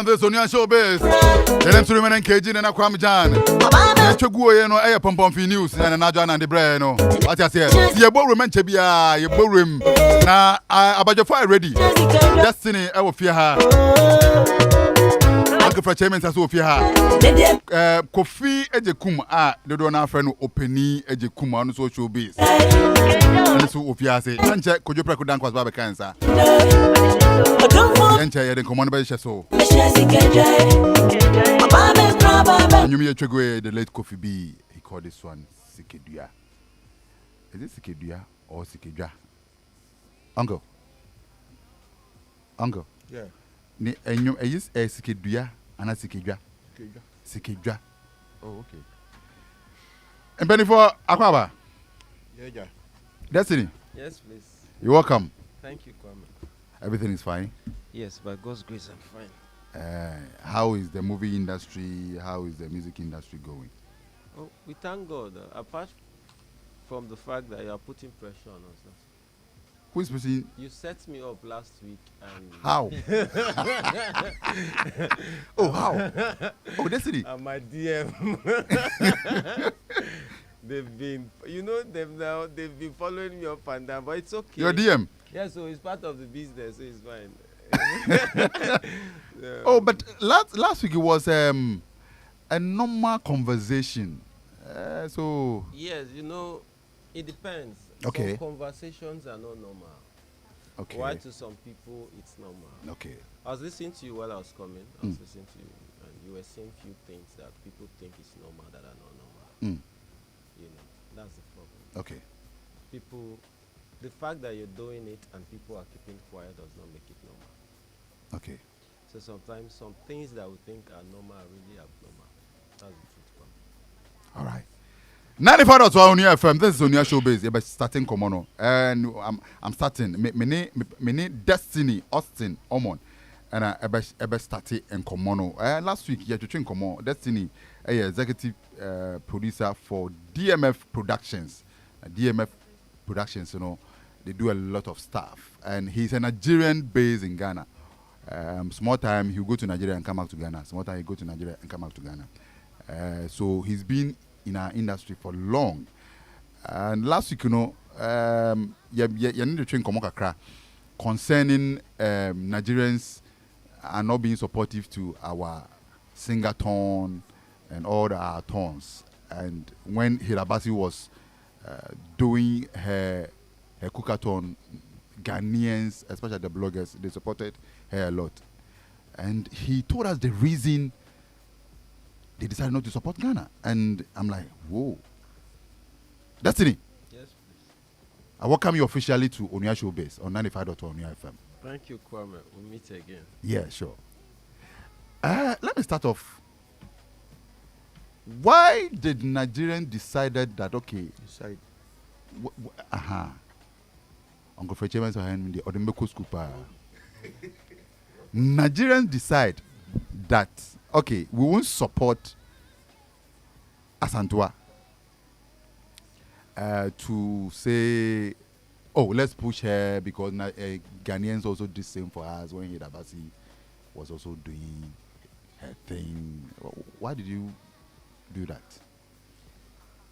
FM, this is Onua Showbiz. The name to remain NKG Nana Adwoa Annan. Chegwo no e pom pom fi news na na Adwoa Annan de bre no. What you say? Ye bo room nche bia, ye bo room na abajofo ready. Destiny e wo fie ha. Uncle for chairman saso fie ha. Kofi ejekum a dodo na afre no openi ejekum anu so showbiz. Anu so ofia say nche kojo preku dan kwasba be kansa. Nche ye den command be so. Anyumi Echegwe, the late Kofi B, he called this one Sikedua. Is it Sikedua or Sikedua? Uncle. Yeah. Ni enyo is a Sikedua and a Sikedua. Sikedua. Oh, okay. And Benny for Akwaba. Yeah. Destiny. Yes, please. You're welcome. Thank you, Kwame. Everything is fine. Yes, by God's grace, I'm fine. How is the movie industry? How is the music industry going? Oh, we thank God. Apart from the fact that you are putting pressure on us. Who is pushing? You set me up last week and... How? Oh, how? Oh, Destiny. And my DM. They've been following me up and down, but it's okay. Your DM? Yeah, so it's part of the business, so it's fine. Oh, but last week it was a normal conversation. So yes, it depends. Okay. Some conversations are not normal. Okay. Why to some people it's normal. Okay. I was listening to you while I was coming. I was listening to you, and you were saying few things that people think is normal that are not normal. That's the problem. Okay. People, the fact that you're doing it and people are keeping quiet does not make it normal. Okay. So sometimes some things that we think are normal are really abnormal. That's the truth. All right. 95 Onua FM. This is Onua Showbiz. You're starting Komono, and I'm starting. Me Destiny Austine Omon, and I started in Komono. Last week you train Komono. Destiny, executive producer for DMF Productions. DMF Productions, they do a lot of stuff, and he's a Nigerian based in Ghana. Small time he'll go to Nigeria and come back to Ghana. Small time he go to Nigeria and come back to Ghana. So he's been in our industry for long. And last week, you need to train Komokakra concerning Nigerians are not being supportive to our singer-ton and all our tones. And when Hilabasi was doing her cookathon, Ghanaians, especially the bloggers, they supported her a lot. And he told us the reason they decided not to support Ghana. And I'm like, whoa. Destiny. Yes, please. I welcome you officially to Onua Showbiz on 95.1 Onua FM. Thank you, Kwame. We'll meet again. Yeah, sure. Let me start off. Why did Nigerians decided that, okay, Uncle Frenchman behind the Odembeko Scooper. Nigerians decide that, okay, we won't support Asantua to say, oh, let's push her because Ghanaians also did the same for us when Hidabasi was also doing her thing. Why did you do that?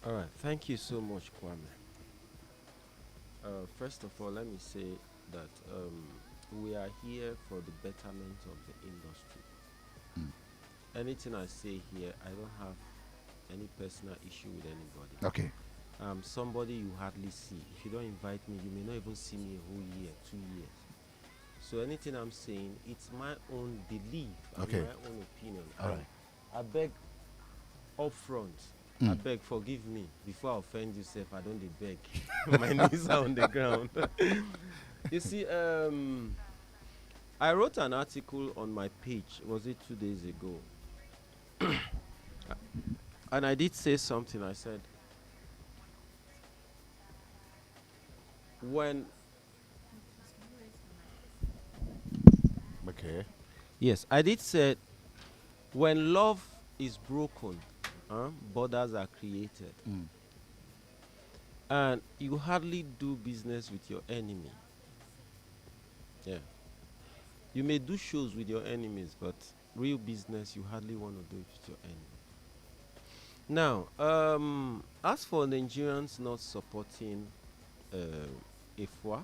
All right. Thank you so much, Kwame. First of all, let me say that we are here for the betterment of the industry. Anything I say here, I don't have any personal issue with anybody. Okay. Somebody you hardly see. If you don't invite me, you may not even see me a whole year, 2 years. So anything I'm saying, it's my own belief and my own opinion. All right. I beg up front. I beg, forgive me. Before I offend you, Seth, I don't beg. My knees are on the ground. You see, I wrote an article on my page, was it 2 days ago? And I did say something. I said, when... Okay. Yes, I did say, when love is broken, borders are created. And you hardly do business with your enemy. Yeah. You may do shows with your enemies, but real business, you hardly want to do it with your enemy. Now, as for Nigerians not supporting IFWA,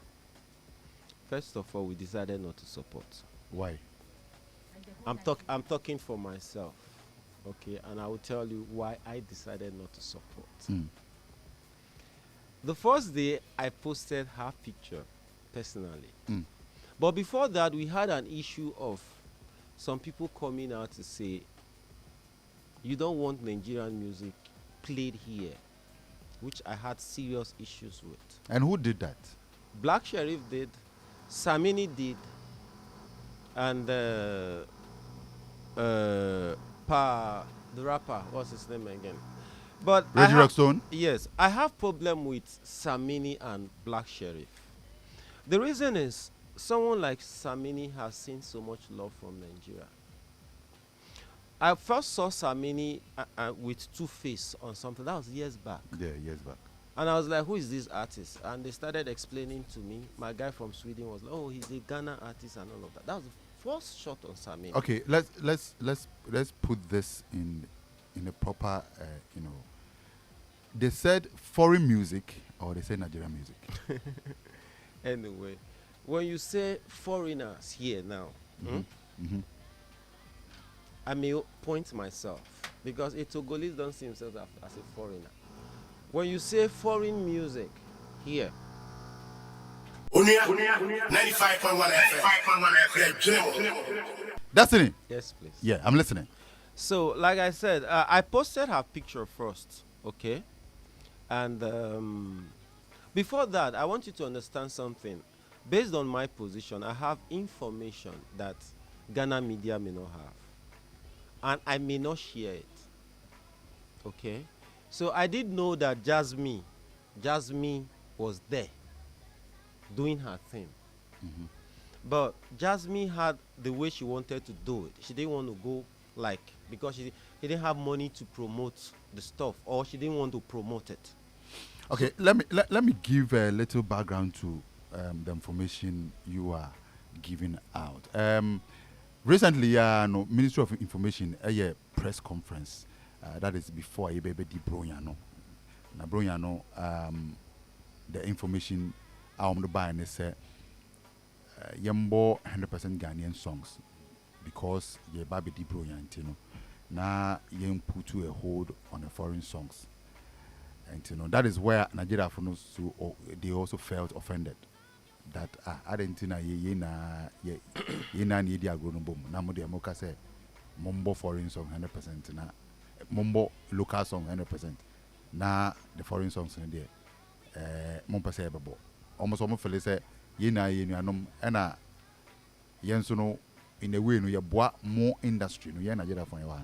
first of all, we decided not to support. Why? I'm talking for myself, okay, and I will tell you why I decided not to support. The first day I posted her picture personally, but before that we had an issue of some people coming out to say you don't want Nigerian music played here, which I had serious issues with. And who did that? Black Sheriff did, Samini did, and the rapper, what's his name again? But Reggie Rockstone? Yes, I have problem with Samini and Black Sheriff. The reason is someone like Samini has seen so much love from Nigeria. I first saw Samini with Two-Face on something. That was years back. Yeah, years back. And I was like, who is this artist? And they started explaining to me. My guy from Sweden was like, oh, he's a Ghana artist and all of that. That was the first shot on Samini. Okay, let's put this in a proper, They said foreign music or they say Nigerian music. Anyway, when you say foreigners here now, I may point myself because a Togolese don't see himself as a foreigner. When you say foreign music here, 95.1 FM. Destiny? yes, please. Yeah, I'm listening. So, like I said, I posted her picture first, okay? And before that, I want you to understand something. Based on my position, I have information that Ghana media may not have. And I may not share it, okay? So I did know that Jasmine was there doing her thing. But Jasmine had the way she wanted to do it. She didn't want to go because she didn't have money to promote the stuff, or she didn't want to promote it. Okay, let me give a little background to the information you are giving out. Recently, Ministry of Information a press conference that is before a baby DWEN. Na DWEN the information I'm the buy and say yembo 100% Ghanaian songs because ye baby DWEN na yen put to a hold on the foreign songs. And that is where Nigeria they also felt offended that Argentina ye na ni dia grown boom na mo de moka say mumbo foreign song 100% na mumbo local song 100% na the foreign songs in there mumpa say bebo almost feel say ye na anom na yen so no in a way no ye boa more industry no ye Nigeria for no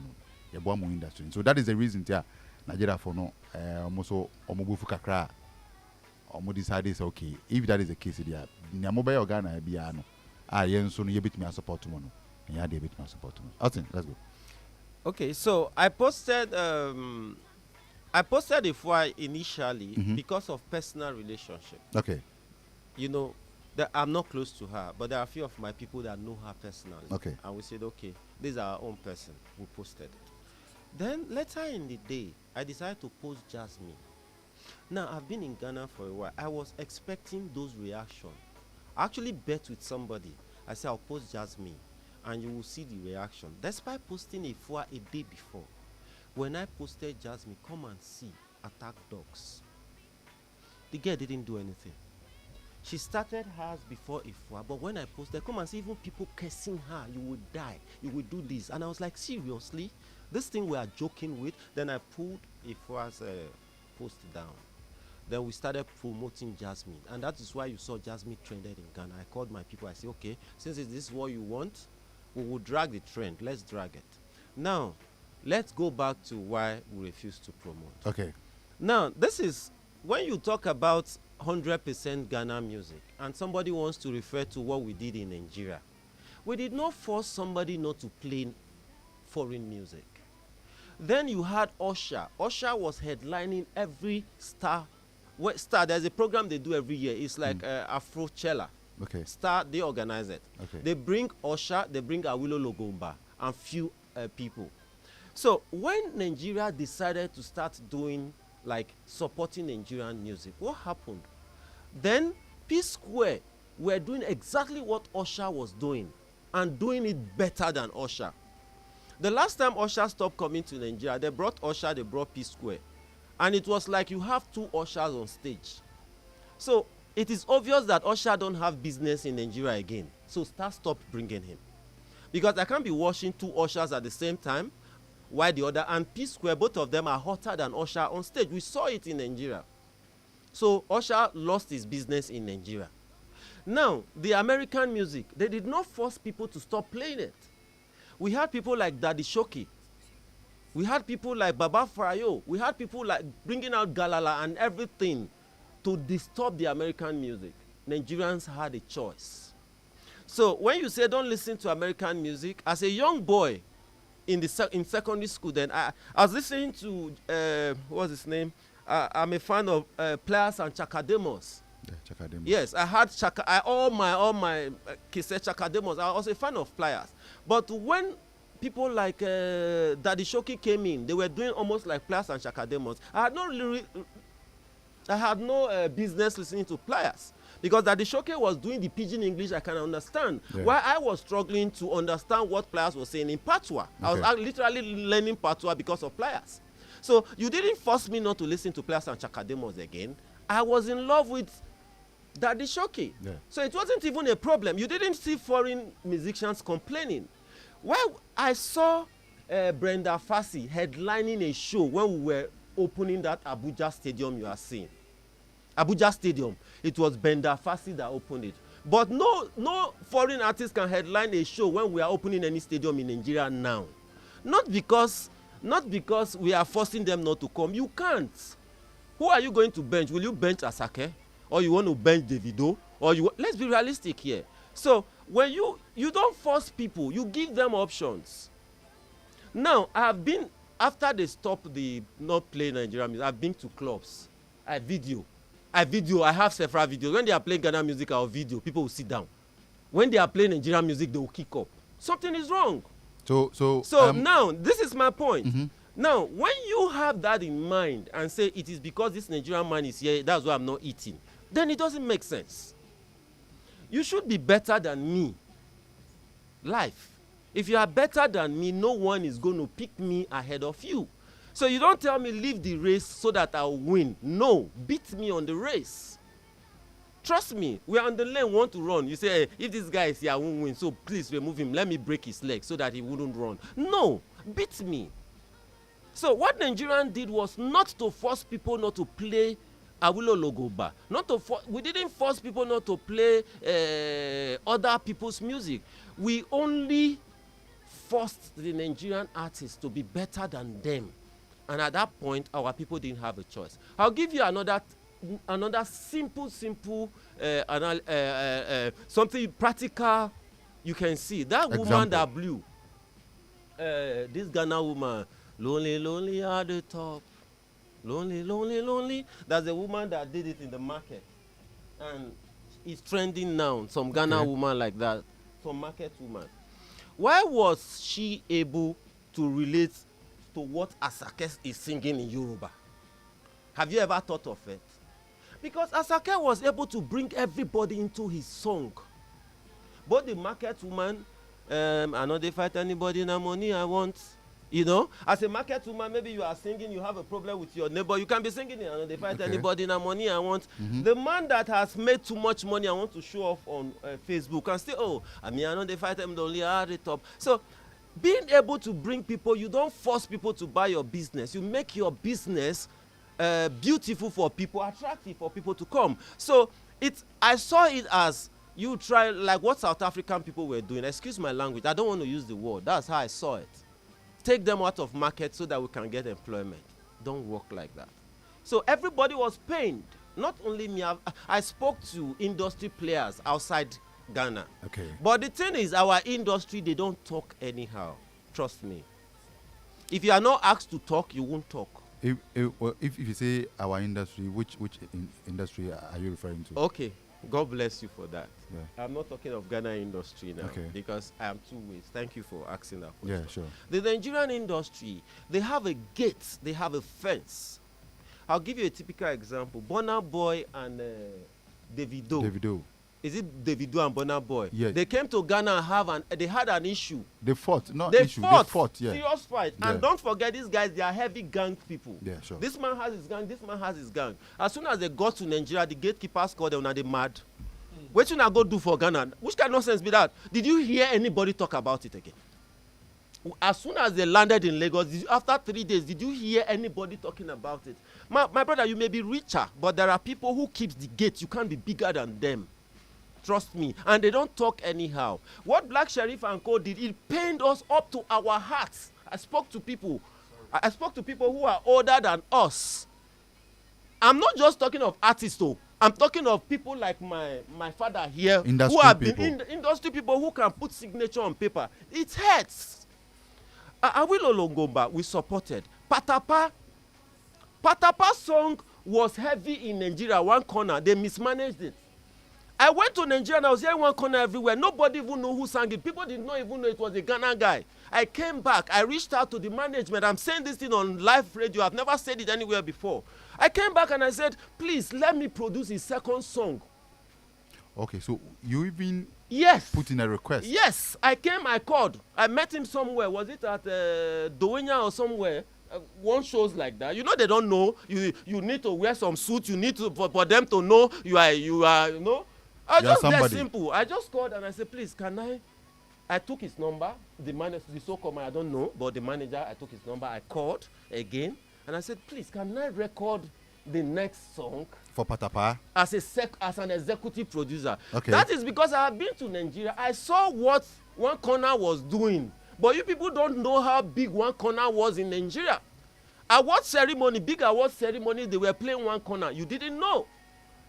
ye boa more industry. So that is the reason there Nigeria for no almost omobufu kakra omo decide say okay, if that is the case there nyamo be Ghana bia no yen so no ye bit me support mo no ya dey bit me support mo. Austin, let's go. Okay, so I posted a file initially because of personal relationship. Okay. You know, that I'm not close to her, but there are a few of my people that know her personally. Okay. And we said, okay, this is our own person. We posted it. Then later in the day, I decided to post Jasmine. Now, I've been in Ghana for a while. I was expecting those reactions. I actually bet with somebody. I said, I'll post Jasmine, and you will see the reaction. Despite posting a FOA a day before, when I posted Jasmine, come and see, attack dogs. The girl didn't do anything. She started hers before Ifua, but when I posted, come and see, even people cursing her, you will die, you will do this. And I was like, seriously? This thing we are joking with? Then I pulled Ifua's post down. Then we started promoting Jasmine. And that is why you saw Jasmine trended in Ghana. I called my people, I said, okay, since this is what you want, we will drag the trend. Let's drag it. Now, let's go back to why we refuse to promote. Okay. Now, this is when you talk about 100% Ghana music and somebody wants to refer to what we did in Nigeria. We did not force somebody not to play foreign music. Then you had Usher. Usher was headlining every Star. There's a program they do every year. It's like Afrochella. Okay. Star, they organize it. Okay. They bring Usher, they bring Awilo Logomba, and few people. So when Nigeria decided to start doing like supporting Nigerian music, what happened? Then P Square were doing exactly what Usher was doing and doing it better than Usher. The last time Usher stopped coming to Nigeria, they brought Usher, they brought P Square. And it was like you have two Ushers on stage. So it is obvious that Usher don't have business in Nigeria again. So stop bringing him. Because I can't be watching two Ushers at the same time, while the other, and P Square, both of them are hotter than Usher on stage. We saw it in Nigeria. So Usher lost his business in Nigeria. Now, the American music, they did not force people to stop playing it. We had people like Daddy Shoki. We had people like Baba Frayo. We had people like bringing out Galala and everything to disturb the American music. Nigerians had a choice. So when you say don't listen to American music, as a young boy in secondary school, then I was listening to what's his name? I'm a fan of Players and Chakademos. Yeah, Chakademos. Yes, I had all my cassette Chakademos. I was a fan of Players. But when people like Daddy Shoki came in, they were doing almost like Players and Chakademos. I had no business listening to Players. Because Daddy Shoki was doing the pidgin English I can understand. Yeah. While I was struggling to understand what Players was saying in Patois. Okay. I was literally learning Patois because of Players. So you didn't force me not to listen to Players and Chakademos again. I was in love with Daddy Shoki. Yeah. So it wasn't even a problem. You didn't see foreign musicians complaining. Well, I saw Brenda Fassie headlining a show when we were opening that Abuja stadium you are seeing. Abuja Stadium. It was Brenda Fassie that opened it. But no foreign artist can headline a show when we are opening any stadium in Nigeria now. Not because we are forcing them not to come. You can't. Who are you going to bench? Will you bench Asake? Or you want to bench Davido? Or let's be realistic here. So when you don't force people, you give them options. Now, I have been, after they stopped the not playing Nigerian music, I've been to clubs. I have several videos. When they are playing Ghana music or video, people will sit down. When they are playing Nigerian music, they will kick up. Something is wrong. So now, this is my point. Mm-hmm. Now, when you have that in mind and say it is because this Nigerian man is here, that's why I'm not eating, then it doesn't make sense. You should be better than me. Life. If you are better than me, no one is going to pick me ahead of you. So you don't tell me leave the race so that I'll win. No, beat me on the race. Trust me, we are on the lane, want to run. You say, hey, if this guy is here, I won't win, so please remove him. Let me break his leg so that he wouldn't run. No, beat me. So what Nigerian did was not to force people not to play Awilo Logoba. We didn't force people not to play other people's music. We only forced the Nigerian artists to be better than them. And at that point, our people didn't have a choice. I'll give you another simple, something practical you can see. That example. Woman that blew, this Ghana woman, lonely, lonely at the top. Lonely, lonely, lonely. That's the woman that did it in the market. And it's trending now. Some Ghana woman like that. Some market woman. Why was she able to relate to what Asake is singing in Yoruba? Have you ever thought of it? Because Asake was able to bring everybody into his song. But the market woman, I know they fight anybody, no money I want. You know, as a market woman, maybe you are singing, you have a problem with your neighbor. You can be singing, I know they fight anybody, no money I want. Mm-hmm. The man that has made too much money, I want to show off on Facebook and say, oh, I know they fight them, only at the top. So, being able to bring people, you don't force people to buy your business. You make your business beautiful for people, attractive for people to come. So I saw it as you try, like what South African people were doing. Excuse my language. I don't want to use the word. That's how I saw it. Take them out of market so that we can get employment. Don't work like that. So everybody was pained. Not only me. I spoke to industry players outside Ghana. Okay. But the thing is, our industry, they don't talk anyhow. Trust me. If you are not asked to talk, you won't talk. If you say our industry, which industry are you referring to? Okay. God bless you for that. Yeah. I'm not talking of Ghana industry now because I am two ways. Thank you for asking that question. Yeah, sure. The Nigerian industry, they have a gate, they have a fence. I'll give you a typical example. Burna Boy and Davido. Is it Davido and Burna Boy? Yeah. They came to Ghana and they had an issue. They fought, They fought, yeah. Serious fight. Yeah. And don't forget, these guys, they are heavy gang people. Yeah, sure. This man has his gang, this man has his gang. As soon as they got to Nigeria, the gatekeepers called them and they mad. What should I go do for Ghana? Which kind of nonsense be that? Did you hear anybody talk about it again? As soon as they landed in Lagos, after 3 days, did you hear anybody talking about it? My brother, you may be richer, but there are people who keep the gate. You can't be bigger than them. Trust me. And they don't talk anyhow. What Black Sheriff and Co did, it pained us up to our hearts. I spoke to people. I spoke to people who are older than us. I'm not just talking of artists, though. I'm talking of people like my father here, industry who have people. been industry people who can put signature on paper. It hurts. Awilo Longomba, we supported. Patapa song was heavy in Nigeria, one corner. They mismanaged it. I went to Nigeria and I was hearing one corner everywhere. Nobody even knew who sang it. People did not even know it was a Ghana guy. I came back. I reached out to the management. I'm saying this thing on live radio. I've never said it anywhere before. I came back and I said, please, let me produce his second song. Okay, so you even put in a request? Yes, I came, I called. I met him somewhere. Was it at DWEN or somewhere? One shows like that. You know they don't know. You need to wear some suit. You need to for them to know you are you know. I just that simple. I just called and I said, please, can I took his number. The manager, the so-called man, I don't know, but the manager, I took his number. I called again and I said, please, can I record the next song for Patapa as an executive producer? Okay. That is because I have been to Nigeria. I saw what One Corner was doing, but you people don't know how big One Corner was in Nigeria. Award ceremony, big award ceremony, they were playing One Corner. You didn't know.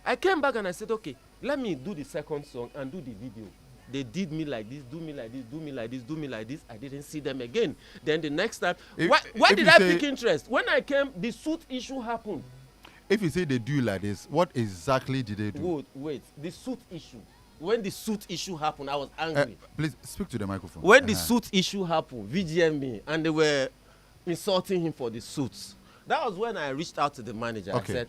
I came back and I said, okay, let me do the second song and do the video. They did me like this, do me like this, do me like this, do me like this. I didn't see them again. Then the next time, why did I pick interest? When I came, the suit issue happened. If you say they do like this, what exactly did they do? Wait, the suit issue. When the suit issue happened, I was angry. Please speak to the microphone. When the suit issue happened, VGM me, and they were insulting him for the suits. That was when I reached out to the manager. Okay. I said,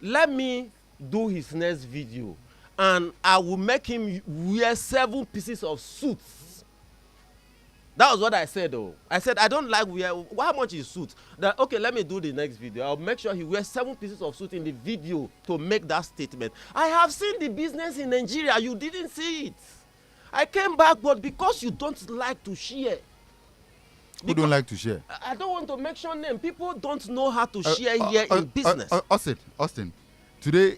let me do his next video, and I will make him wear 7 pieces of suits. That was what I said, though. I said, I don't like how much is suit? That, okay, let me do the next video. I'll make sure he wears 7 pieces of suit in the video to make that statement. I have seen the business in Nigeria. You didn't see it. I came back, but because you don't like to share. Who don't like to share? I don't want to mention name. People don't know how to share here in business. Austin, today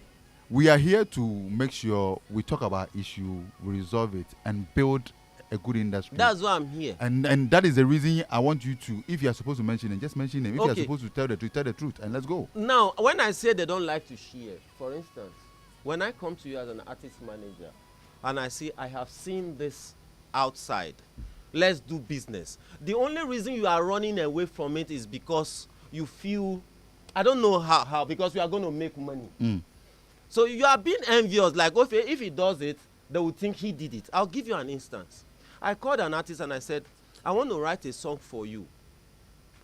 we are here to make sure we talk about issue, we resolve it, and build a good industry. That's why I'm here. And that is the reason I want you to, if you are supposed to mention it, just mention it. If you are Okay. supposed to tell the truth, and let's go. Now, when I say they don't like to share, for instance, when I come to you as an artist manager and I say I have seen this outside, let's do business. The only reason you are running away from it is because you feel, I don't know how because you are going to make money. So you are being envious, like okay, if he does it, they will think he did it. I'll give you an instance. I called an artist and I said, I want to write a song for you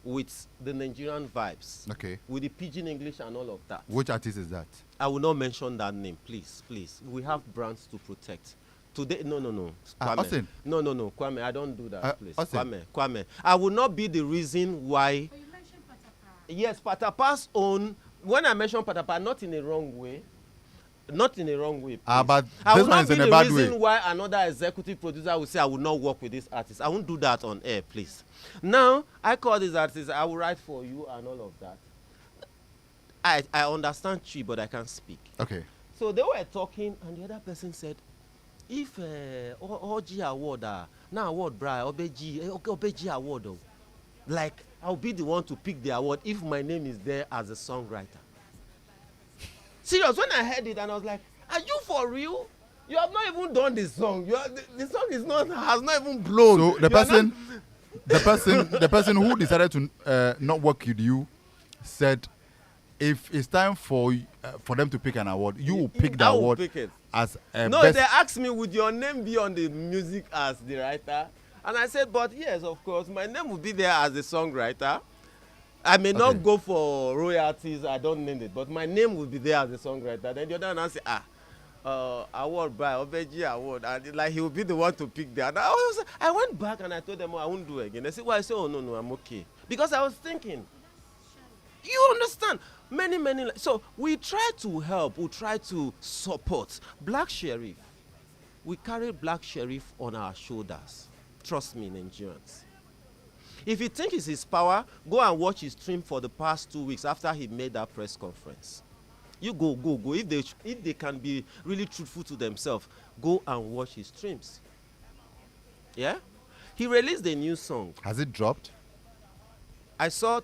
with the Nigerian vibes. Okay. With the pidgin English and all of that. Which artist is that? I will not mention that name, please. We have brands to protect. Today, no. Kwame. Austin. No, Kwame, I don't do that, please. Austin. Kwame. I will not be the reason why. But you mentioned Patapa. Yes, Patapa's own. When I mention Patapa, not in a wrong way. Not in a wrong way. But I this will one not is be in a the bad reason way. why another executive producer will say I will not work with this artist. I won't do that on air, please. Now, I call this artist, I will write for you and all of that. I understand Chi, but I can't speak. Okay. So they were talking, and the other person said, if OG award, now award, bra, OBG award, like, I'll be the one to pick the award if my name is there as a songwriter. Serious, when I heard it, and I was like, are you for real? You have not even done the song. The song has not even blown. So the person who decided to not work with you said if it's time for them to pick an award, you will pick the I will award pick it. as No, best. they asked me, would your name be on the music as the writer? And I said, but yes, of course, my name will be there as the songwriter. I may not go for royalties, I don't name it, but my name will be there as the songwriter. Then the other one say, award by Obeji award, and like he will be the one to pick that. I went back and I told them, I won't do it again. They said, well, I said, oh no, I'm okay, because I was thinking, you understand, many. So we try to help, we try to support. Black Sheriff, we carry Black Sheriff on our shoulders. Trust me, Nigerians. If you think it's his power, go and watch his stream for the past 2 weeks after he made that press conference. You go. If they can be really truthful to themselves, go and watch his streams. Yeah? He released a new song. Has it dropped? I saw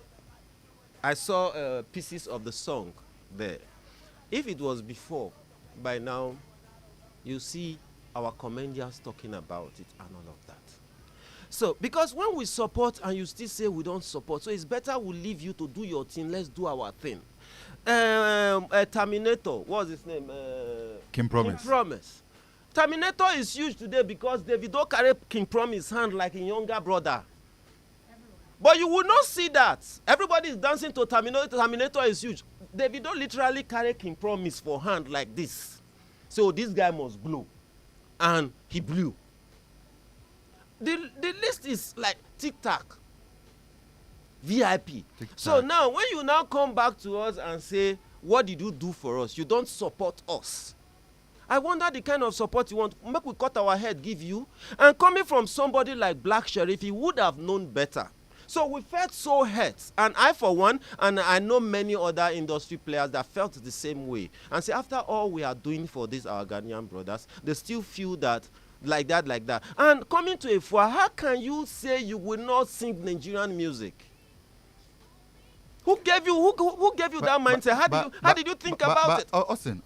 pieces of the song there. If it was before, by now, you see our comedians talking about it and all of that. So, because when we support and you still say we don't support, so it's better we leave you to do your thing. Let's do our thing. Terminator, what's his name? King Promise. King Promise. Terminator is huge today because Davido carry King Promise hand like a younger brother. But you will not see that. Everybody is dancing to Terminator. Terminator is huge. Davido literally carry King Promise for hand like this. So this guy must blow. And he blew. The list is like tic-tac. VIP. Tic-tac. So now, when you now come back to us and say, what did you do for us? You don't support us. I wonder the kind of support you want. Make we cut our head, give you. And coming from somebody like Black Sheriff, he would have known better. So we felt so hurt. And I, for one, and I know many other industry players that felt the same way. And say, after all we are doing for these our Ghanaian brothers, they still feel that, like that. And coming to Afua, how can you say you will not sing Nigerian music? Who gave you that mindset? How did you think about it? Austin.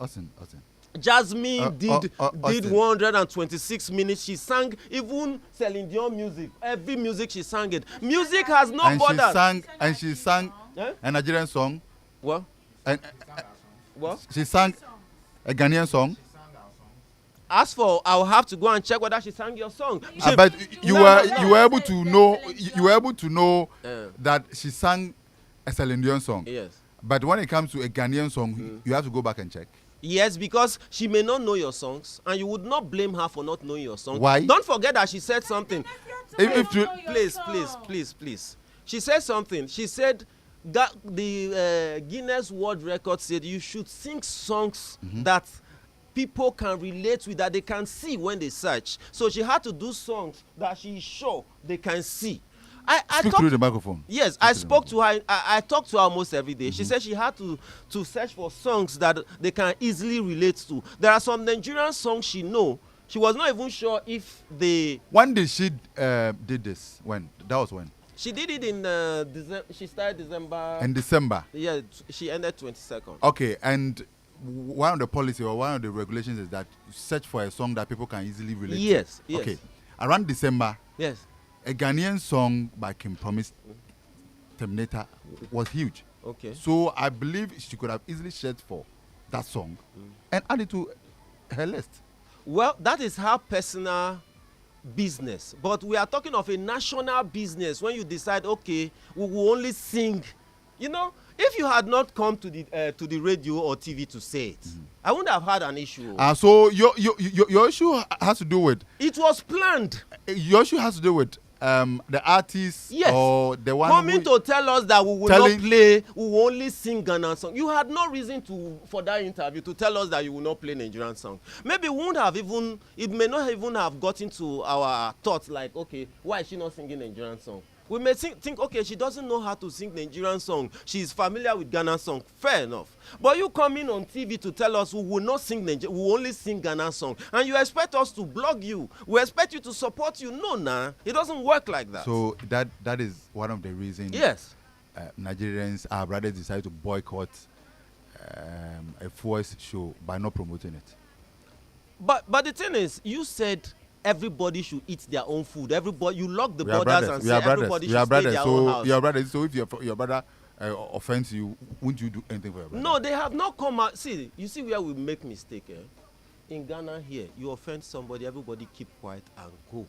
Jasmine did Austin. 126 minutes. She sang even Celine Dion music. Every music she sang it. Music has no borders. And she sang a Nigerian song. What? And What? she sang a Ghanaian song. As for, I'll have to go and check whether she sang your song. But you were able to know that she sang a Celine Dion song. Yes. But when it comes to a Ghanaian song, you have to go back and check. Yes, because she may not know your songs, and you would not blame her for not knowing your song. Why? Don't forget that she said something. If Please. She said something. She said that the Guinness World Record said you should sing songs that people can relate with, that they can see when they search. So she had to do songs that she is sure they can see. I speak through the microphone. Yes, I spoke to her. I talk to her almost every day. She said she had to search for songs that they can easily relate to. There are some Nigerian songs she know. She was not even sure if they. When did she did this? When? That was when? She did it in December. She started December. In December. Yeah, she ended 22nd. Okay, and one of the policy or one of the regulations is that you search for a song that people can easily relate to. Yes. Okay, around December. Yes. A Ghanaian song by King Promise, Terminator, was huge. Okay. So I believe she could have easily searched for that song and add it to her list. Well, that is her personal business. But we are talking of a national business when you decide, okay, we will only sing. You know, if you had not come to the radio or TV to say it, I wouldn't have had an issue. So your issue has to do with. It was planned. Your issue has to do with the artist or the one coming to tell us that we will not play, we will only sing Ghana song. You had no reason for that interview to tell us that you will not play Nigerian song. Maybe we won't have even, it may not even have gotten to our thoughts like, okay, why is she not singing Nigerian song? We may think, okay, she doesn't know how to sing Nigerian song. She is familiar with Ghana song. Fair enough. But you coming on TV to tell us we will not sing Nigeria, we will only sing Ghana song. And you expect us to blog you. We expect you to support you. No, nah. It doesn't work like that. So that is one of the reasons Nigerians, our brothers, decided to boycott a voice show by not promoting it. But the thing is, you said everybody should eat their own food. Everybody, you lock the borders and say everybody should stay in their own house. Your brothers. So if your brother offends you, wouldn't you do anything for your brother? No, they have not come out. See, you see where we make mistake, In Ghana here, you offend somebody, everybody keep quiet and go.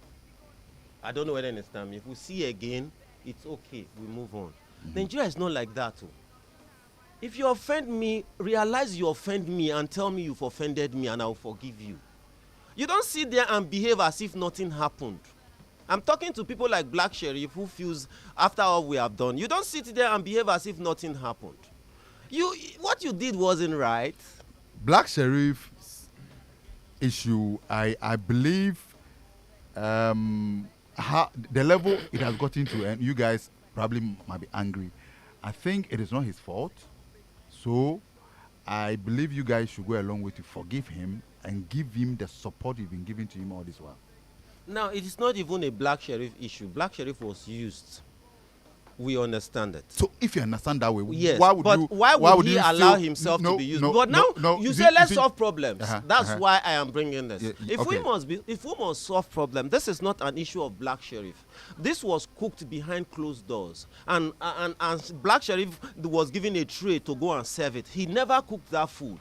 I don't know whether you understand me. If we see again, it's okay, we move on. Nigeria is not like that. If you offend me, realize you offend me and tell me you've offended me and I'll forgive you. You don't sit there and behave as if nothing happened. I'm talking to people like Black Sheriff who feels after all we have done. You don't sit there and behave as if nothing happened. What you did wasn't right. Black Sheriff's issue, I believe the level it has gotten to, and you guys probably might be angry. I think it is not his fault. So I believe you guys should go a long way to forgive him and give him the support you've been giving to him all this while. Now, it is not even a Black Sheriff issue. Black Sheriff was used. We understand it. So if you understand that way, yes, why would he you allow himself to be used? But now you say let's solve problems. That's why I am bringing this. If we must solve problems, this is not an issue of Black Sheriff. This was cooked behind closed doors, and Black Sheriff was given a tray to go and serve it. He never cooked that food.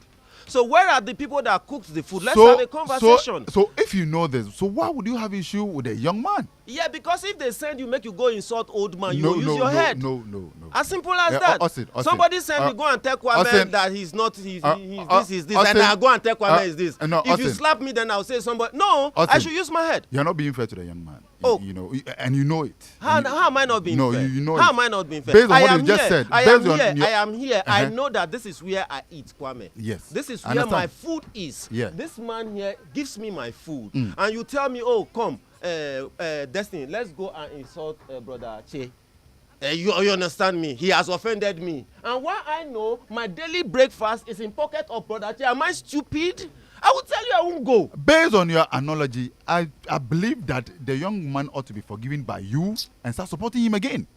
So where are the people that cooked the food? Let's have a conversation. So if you know this, so why would you have issue with a young man? Yeah, because if they send you, make you go insult old man, you will use your head. No. As simple as that. Austin, somebody sent me, go and tell Kwame that he's not, he's this, and I go and tell Kwame is this. If you slap me, then I'll say somebody, no, I should use my head. You're not being fair to the young man. Oh. You know, and you know it. How am I not being fair? No, you know how it. am I not being fair? Based on what you just said. I am here. I know that this is where I eat, Kwame. Yes. This is where my food is. Yeah. This man here gives me my food. And you tell me, oh, come, Destiny, let's go and insult Brother Che. You understand me? He has offended me. And while I know my daily breakfast is in pocket of Brother Che, am I stupid? I will tell you I won't go. Based on your analogy, I believe that the young man ought to be forgiven by you and start supporting him again.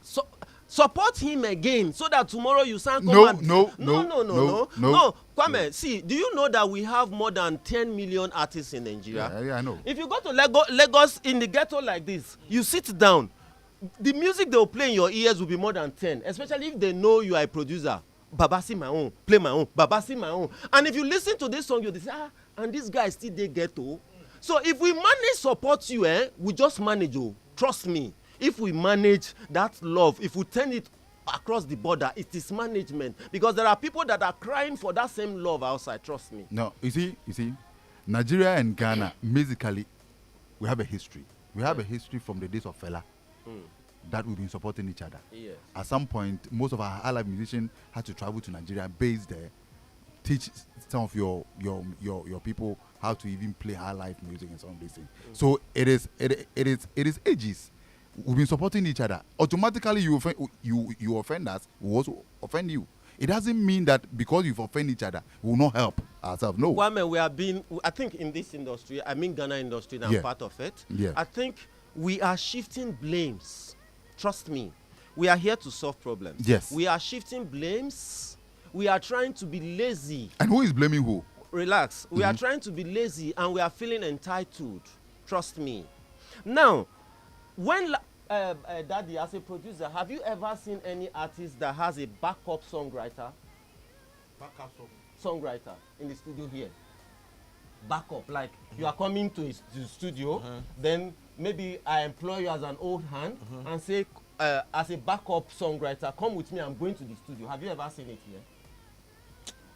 So support him again so that tomorrow you sound No. Kwame, see, do you know that we have more than 10 million artists in Nigeria? Yeah, I know. If you go to Lagos in the ghetto like this, you sit down, the music they will play in your ears will be more than 10, especially if they know you are a producer. Baba see my own, play my own, Baba see my own. And if you listen to this song, you'll say, and this guy still they ghetto. So if we manage support you, we just manage you. Trust me. If we manage that love, if we turn it across the border, it is management. Because there are people that are crying for that same love outside, trust me. No, you see, Nigeria and Ghana, musically, we have a history. We have a history from the days of Fela that we've been supporting each other. Yes. At some point, most of our high-life musicians had to travel to Nigeria, base there, teach some of your people how to even play high-life music and some of these things. So it is ages. We've been supporting each other. Automatically, you offend us, we also offend you. It doesn't mean that because you've offended each other, we will not help ourselves. No. Kwame, I think in this industry, I mean Ghana industry, and I'm part of it. Yeah. I think we are shifting blames. Trust me. We are here to solve problems. Yes. We are shifting blames. We are trying to be lazy. And who is blaming who? Relax. We are trying to be lazy and we are feeling entitled. Trust me. Now, when Daddy, as a producer, have you ever seen any artist that has a backup songwriter? Songwriter in the studio here. Backup, like you are coming to the studio, then maybe I employ you as an old hand and say, as a backup songwriter, come with me, I'm going to the studio. Have you ever seen it here?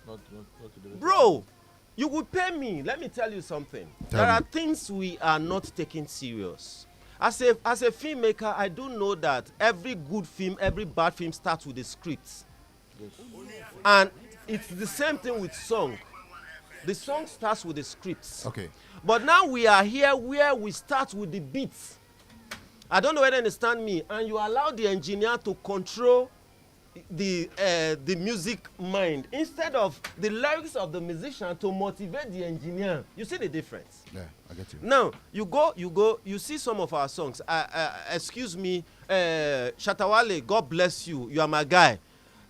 Not Bro, you would pay me. Let me tell you something. There are things we are not taking serious. As a filmmaker, I do know that every good film, every bad film starts with a script. Yes. And it's the same thing with song. The song starts with the scripts. Okay. But now we are here where we start with the beats. I don't know whether you understand me. And you allow the engineer to control the music mind instead of the lyrics of the musician to motivate the engineer. You see the difference? Yeah, I get you. Now, you see some of our songs. Excuse me, Shatawale, God bless you. You are my guy.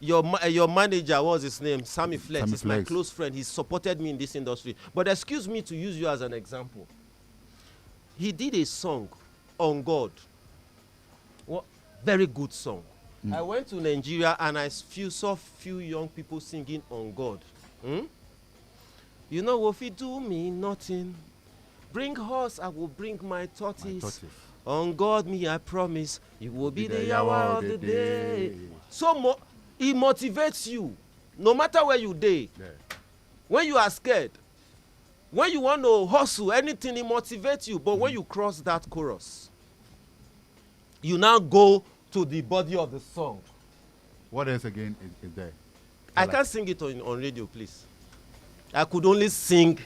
Your manager, what's his name? Sammy Flex. He's my close friend. He supported me in this industry. But excuse me to use you as an example. He did a song on God. What? Very good song. I went to Nigeria and I saw few young people singing on God. You know, if you do me nothing, bring horse, I will bring my tortoise. On God, me, I promise, you will be the hour of the day. So it motivates you, no matter where you day. Yeah. When you are scared, when you want to hustle, anything, it motivates you. But when you cross that chorus, you now go to the body of the song. What else again is there? I can't sing it on radio, please. I could only sing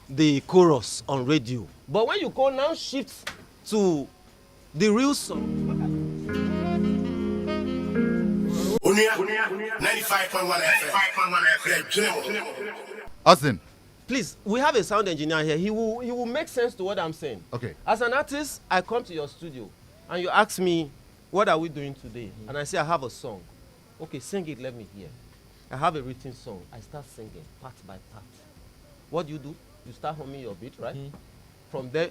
the chorus on radio. But when you go now shift to the real song. Onua 95.1 FM. Austin. Please, we have a sound engineer here. He will make sense to what I'm saying. Okay. As an artist, I come to your studio and you ask me, what are we doing today? And I say, I have a song. Okay, sing it, let me hear. I have a written song. I start singing part by part. What do? You start humming your beat, right? From there,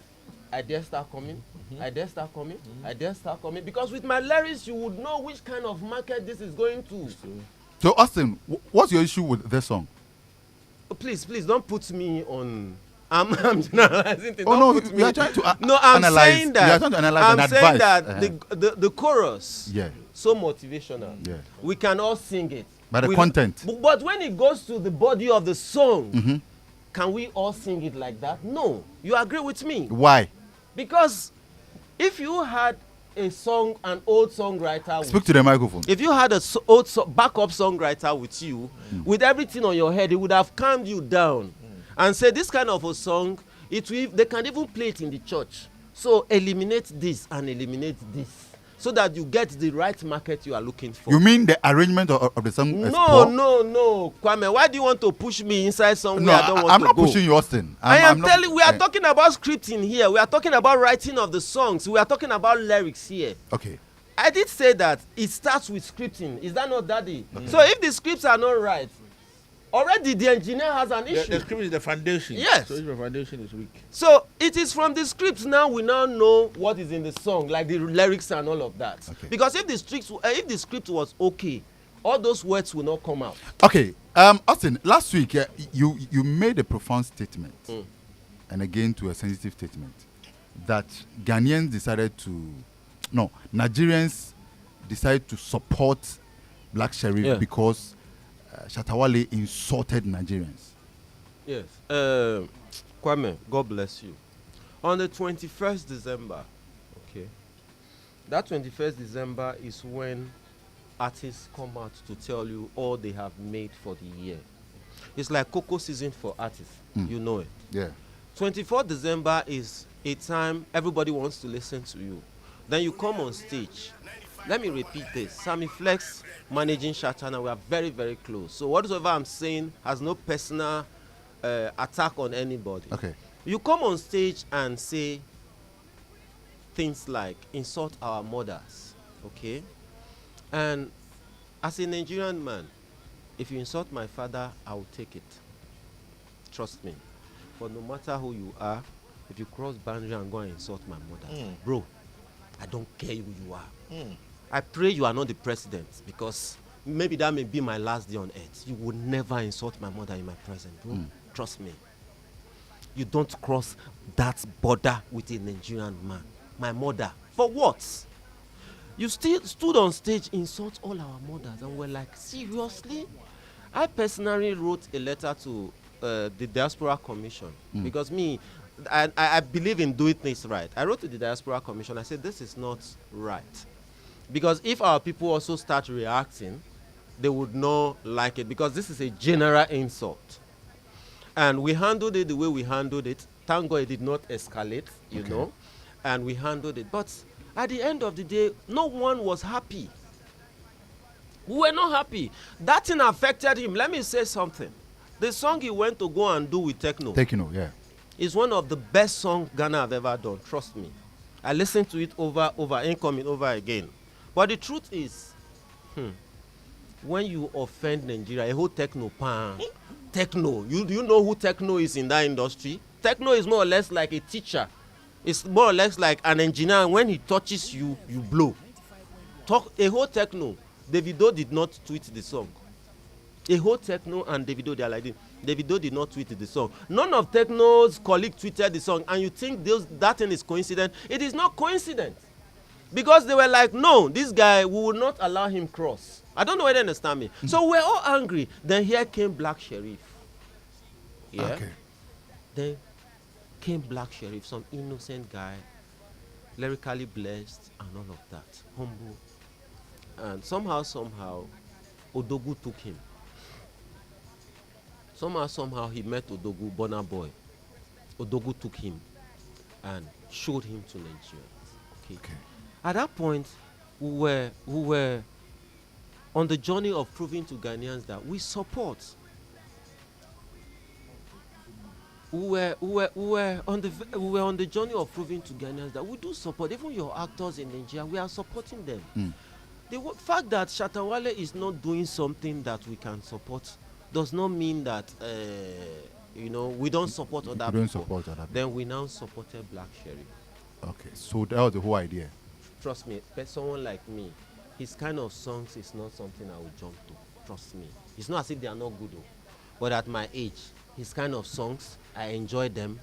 ideas start coming. Ideas start coming. Ideas start coming. Because with my lyrics, you would know which kind of market this is going to. So, Austin, what's your issue with this song? Please, don't put me on. I'm generalizing things. Oh no, we are trying to no, I'm analyze. saying that. We are trying to analyze and advise. I'm saying that the chorus. Yeah. So motivational. Yeah. We can all sing it. But the content. But when it goes to the body of the song, can we all sing it like that? No. You agree with me? Why? Because if you had an old songwriter. Speak to the microphone. If you had old backup songwriter with you, with everything on your head, he would have calmed you down and say, this kind of a song, they can even play it in the church. So eliminate this and eliminate this, so that you get the right market you are looking for. You mean the arrangement of the song? No, Kwame. Why do you want to push me inside somewhere I don't want to go? I'm not pushing you, Austin. We are talking about scripting here. We are talking about writing of the songs. We are talking about lyrics here. Okay. I did say that it starts with scripting. Is that not, Daddy? Okay. So if the scripts are not right, already the engineer has an issue. The script is the foundation. Yes. So if the foundation is weak. So it is from the scripts now we now know what is in the song, like the lyrics and all of that. Okay. Because if the script was okay, all those words will not come out. Okay. Austin, last week you made a profound statement, and again to a sensitive statement, that Nigerians decided to support Black Sheriff because Shatawale insulted Nigerians. Yes. Kwame, God bless you. On the 21st December, okay, that 21st December is when artists come out to tell you all they have made for the year. It's like cocoa season for artists. You know it. Yeah. 24th December is a time everybody wants to listen to you. Then you come on stage. Let me repeat this. Sammy Flex managing Shatana, we are very, very close. So whatever I'm saying has no personal attack on anybody. Okay. You come on stage and say things like insult our mothers, okay? And as a Nigerian man, if you insult my father, I will take it. Trust me. But no matter who you are, if you cross boundary and go and insult my mother, bro, I don't care who you are. I pray you are not the president, because maybe that may be my last day on earth. You will never insult my mother in my presence, bro. Trust me. You don't cross that border with a Nigerian man. My mother. For what? You still stood on stage, insult all our mothers, and we're like, seriously? I personally wrote a letter to the Diaspora Commission, because I believe in doing things right. I wrote to the Diaspora Commission. I said, this is not right. Because if our people also start reacting, they would not like it, because this is a general insult. And we handled it the way we handled it. Thank God it did not escalate, you know, and we handled it. But at the end of the day, no one was happy. We were not happy. That thing affected him. Let me say something. The song he went to go and do with Techno. Is one of the best songs Ghana have ever done. Trust me. I listened to it over, incoming, over again. But the truth is, when you offend Nigeria, a whole Techno, do you know who Techno is in that industry? Techno is more or less like a teacher. It's more or less like an engineer. When he touches you, you blow. A whole techno, Davido did not tweet the song. A whole techno and Davido, they are like this. Davido did not tweet the song. None of techno's colleague tweeted the song, and you think that thing is coincident? It is not coincident, because they were like, no, this guy, we will not allow him cross. I don't know whether you understand me. So we're all angry. Then here came Black Sheriff. Yeah. Okay. Then came Black Sheriff, some innocent guy, lyrically blessed and all of that, humble, and somehow Odogu took him. Somehow he met Odogu, Burna Boy. Odogu took him and showed him to Nigeria. Okay. At that point, we were on the journey of proving to Ghanaians that we support. We were on the journey of proving to Ghanaians that we do support. Even your actors in Nigeria, we are supporting them. The fact that Shatta Wale is not doing something that we can support does not mean that we don't support other people. Then we now supported Black Sheriff. Okay, so that was the whole idea. Trust me, someone like me, his kind of songs is not something I would jump to. Trust me. It's not as if they are not good, but at my age, his kind of songs, I enjoy them.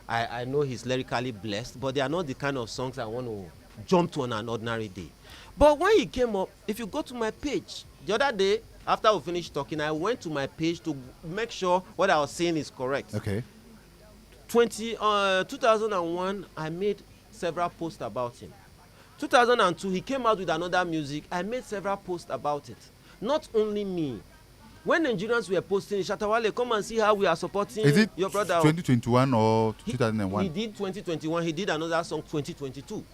I know he's lyrically blessed, but they are not the kind of songs I want to jump to on an ordinary day. But when he came up, if you go to my page, the other day, after we finished talking, I went to my page to make sure what I was saying is correct. Okay. 2001, I made several posts about him. 2002, he came out with another music. I made several posts about it. Not only me. When Nigerians were posting, Shatta Wale, come and see how we are supporting your brother. 2021 or 2001? He did 2021. He did another song 2022.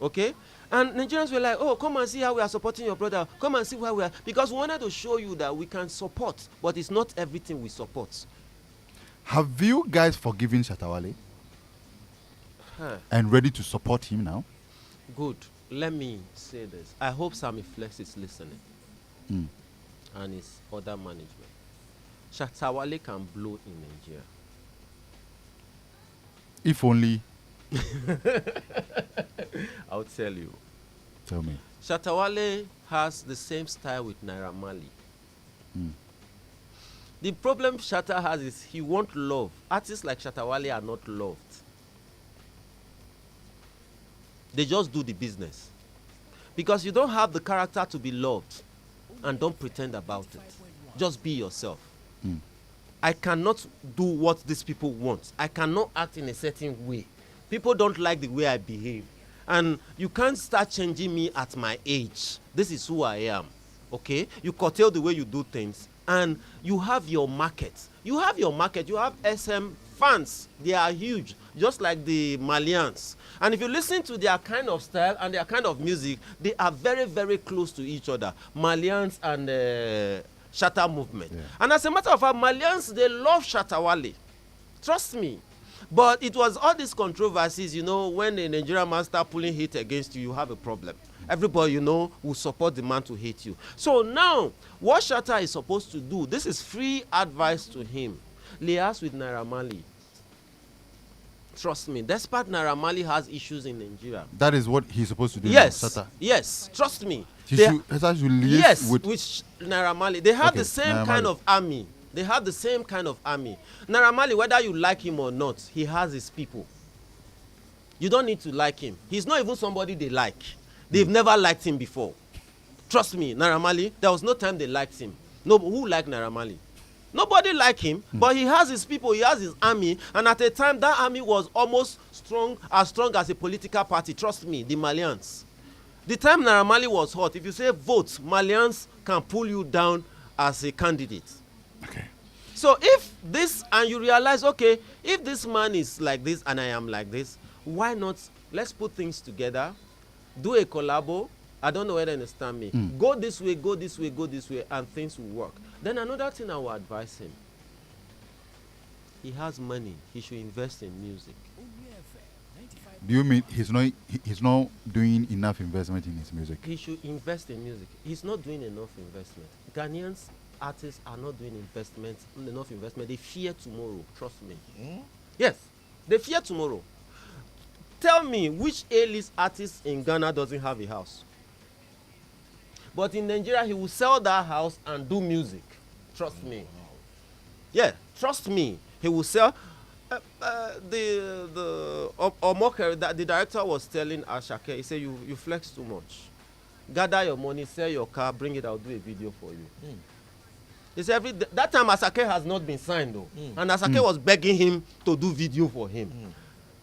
Okay. And Nigerians were like, oh, come and see how we are supporting your brother. Come and see how we are. Because we wanted to show you that we can support, but it's not everything we support. Have you guys forgiven Shatta Wale? And ready to support him now? Good. Let me say this. I hope Sammy Flex is listening. And his other management. Shatta Wale can blow in Nigeria. If only. I'll tell you. Tell me. Shatta Wale has the same style with Naira Marley. The problem Shatta has is he won't love. Artists like Shatta Wale are not loved. They just do the business. Because you don't have the character to be loved. And don't pretend about it. Just be yourself. I cannot do what these people want. I cannot act in a certain way. People don't like the way I behave. And you can't start changing me at my age. This is who I am. Okay? You curtail the way you do things. And you have your market. You have your market. You have SM fans. They are huge. Just like the Malians. And if you listen to their kind of style and their kind of music, they are very, very close to each other. Malians and Shatta movement. Yeah. And as a matter of fact, Malians, they love Shatta Wale. Trust me. But it was all these controversies, when a Nigerian man start pulling hate against you, you have a problem. Everybody, will support the man to hate you. So now, what Shatta is supposed to do, this is free advice to him. Liaise with Naira Marley. Trust me, despite Naira Marley has issues in Nigeria. That is what he's supposed to do. Yes, now, Shatta. yes, trust me. He should liaise yes, with Naira Marley. They have the same kind of army. They have the same kind of army. Naira Marley, whether you like him or not, he has his people. You don't need to like him. He's not even somebody they like. They've never liked him before. Trust me, Naira Marley, there was no time they liked him. No, who liked Naira Marley? Nobody liked him, but he has his people, he has his army, and at a time that army was almost as strong as a political party. Trust me, the Malians. The time Naira Marley was hot, if you say vote, Malians can pull you down as a candidate. Okay. So if this, and you realize, okay, if this man is like this and I am like this, why not, let's put things together, do a collabo. I don't know whether you understand me. Go this way, go this way, go this way, and things will work. Then another thing I will advise him. He has money. He should invest in music. Do you mean he's not doing enough investment in his music? He should invest in music. He's not doing enough investment. Ghanaians artists are not doing enough investment. They fear tomorrow. Trust me. Yes, they fear tomorrow. Tell me which A-list artist in Ghana doesn't have a house? But in Nigeria, he will sell that house and do music. Trust me. Yeah, trust me. He will sell. The director was telling Ashake, he said, you flex too much. Gather your money, sell your car, bring it, I'll do a video for you. He said that time Asake has not been signed though. And Asake was begging him to do video for him.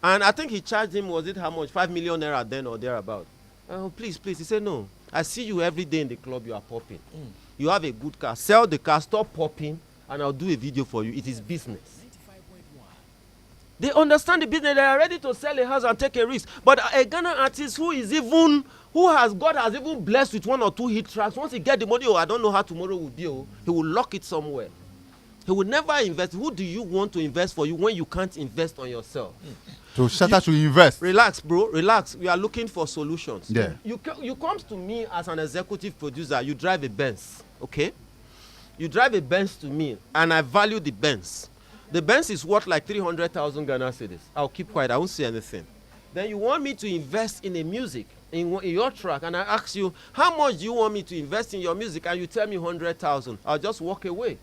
And I think he charged him, was it how much? 5 million naira then or thereabout. Oh, please. He said, no. I see you every day in the club, you are popping. You have a good car. Sell the car, stop popping, and I'll do a video for you. It is business. They understand the business. They are ready to sell a house and take a risk. But a Ghana artist God has even blessed with 1 or 2 hit tracks, once he get the money, I don't know how tomorrow will be, he will lock it somewhere. He will never invest. Who do you want to invest for you when you can't invest on yourself? So Shatta should invest. Relax, bro. Relax. We are looking for solutions. Yeah. You come to me as an executive producer. You drive a Benz, okay? You drive a Benz to me, and I value the Benz. The Benz is worth like 300,000 Ghana cedis. I'll keep quiet. I won't say anything. Then you want me to invest in a music, in your track, and I ask you, how much do you want me to invest in your music? And you tell me 100,000. I'll just walk away.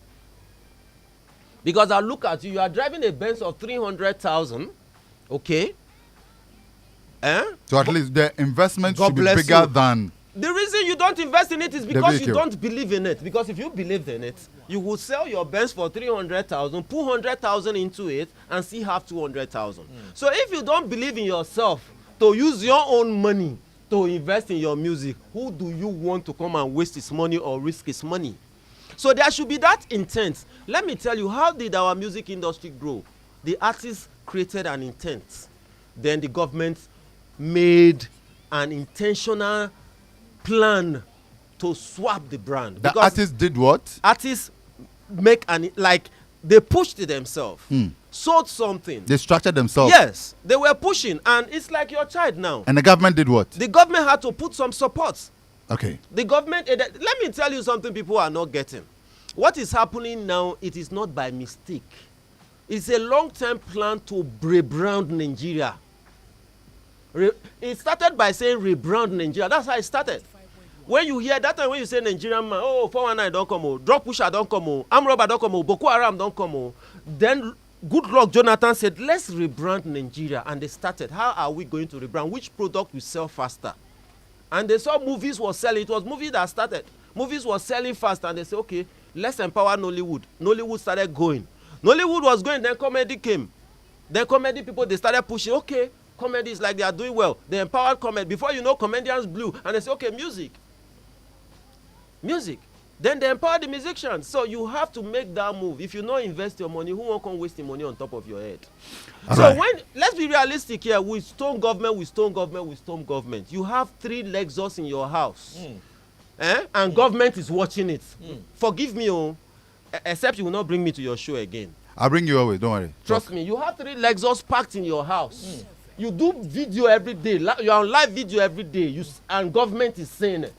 Because I'll look at you. You are driving a Benz of 300,000, okay? So at least the investment should be bigger than... The reason you don't invest in it is because you don't believe in it. Because if you believed in it, you would sell your Benz for 300,000, put 100,000 into it, and still have 200,000. So if you don't believe in yourself to use your own money to invest in your music, who do you want to come and waste his money or risk his money? So there should be that intent. Let me tell you, how did our music industry grow? The artists created an intent. Then the government made an intentional plan to swap the brand. The artists did what? Artists they pushed it themselves, sold something. They structured themselves. Yes, they were pushing, and it's like your child now. And the government did what? The government had to put some support. Okay. The government, let me tell you something people are not getting. What is happening now, it is not by mistake. It's a long-term plan to rebrand Nigeria. It started by saying rebrand Nigeria. That's how it started. When you hear that time, when you say Nigerian man, 419 don't come, drug pusher don't come, arm robber don't come, Boko Haram don't come. Then good luck Jonathan said, let's rebrand Nigeria. And they started. How are we going to rebrand? Which product will sell faster? And they saw movies was selling. It was movies that started. Movies was selling fast, and they said, okay, let's empower Nollywood. Nollywood started going. Nollywood was going, then comedy came. Then comedy people, they started pushing, okay, comedy is like they are doing well. They empowered comedy. Before you know, comedians blew. And they said, okay, music. Then they empower the musicians. So you have to make that move. If you not invest your money, who won't come wasting money on top of your head? Let's be realistic here. We stone government. You have 3 Lexus in your house. And government is watching it. Forgive me, except you will not bring me to your show again. I'll bring you always, don't worry. Trust me, you have 3 Lexus parked in your house. You do video every day. You're on live video every day. And government is saying it.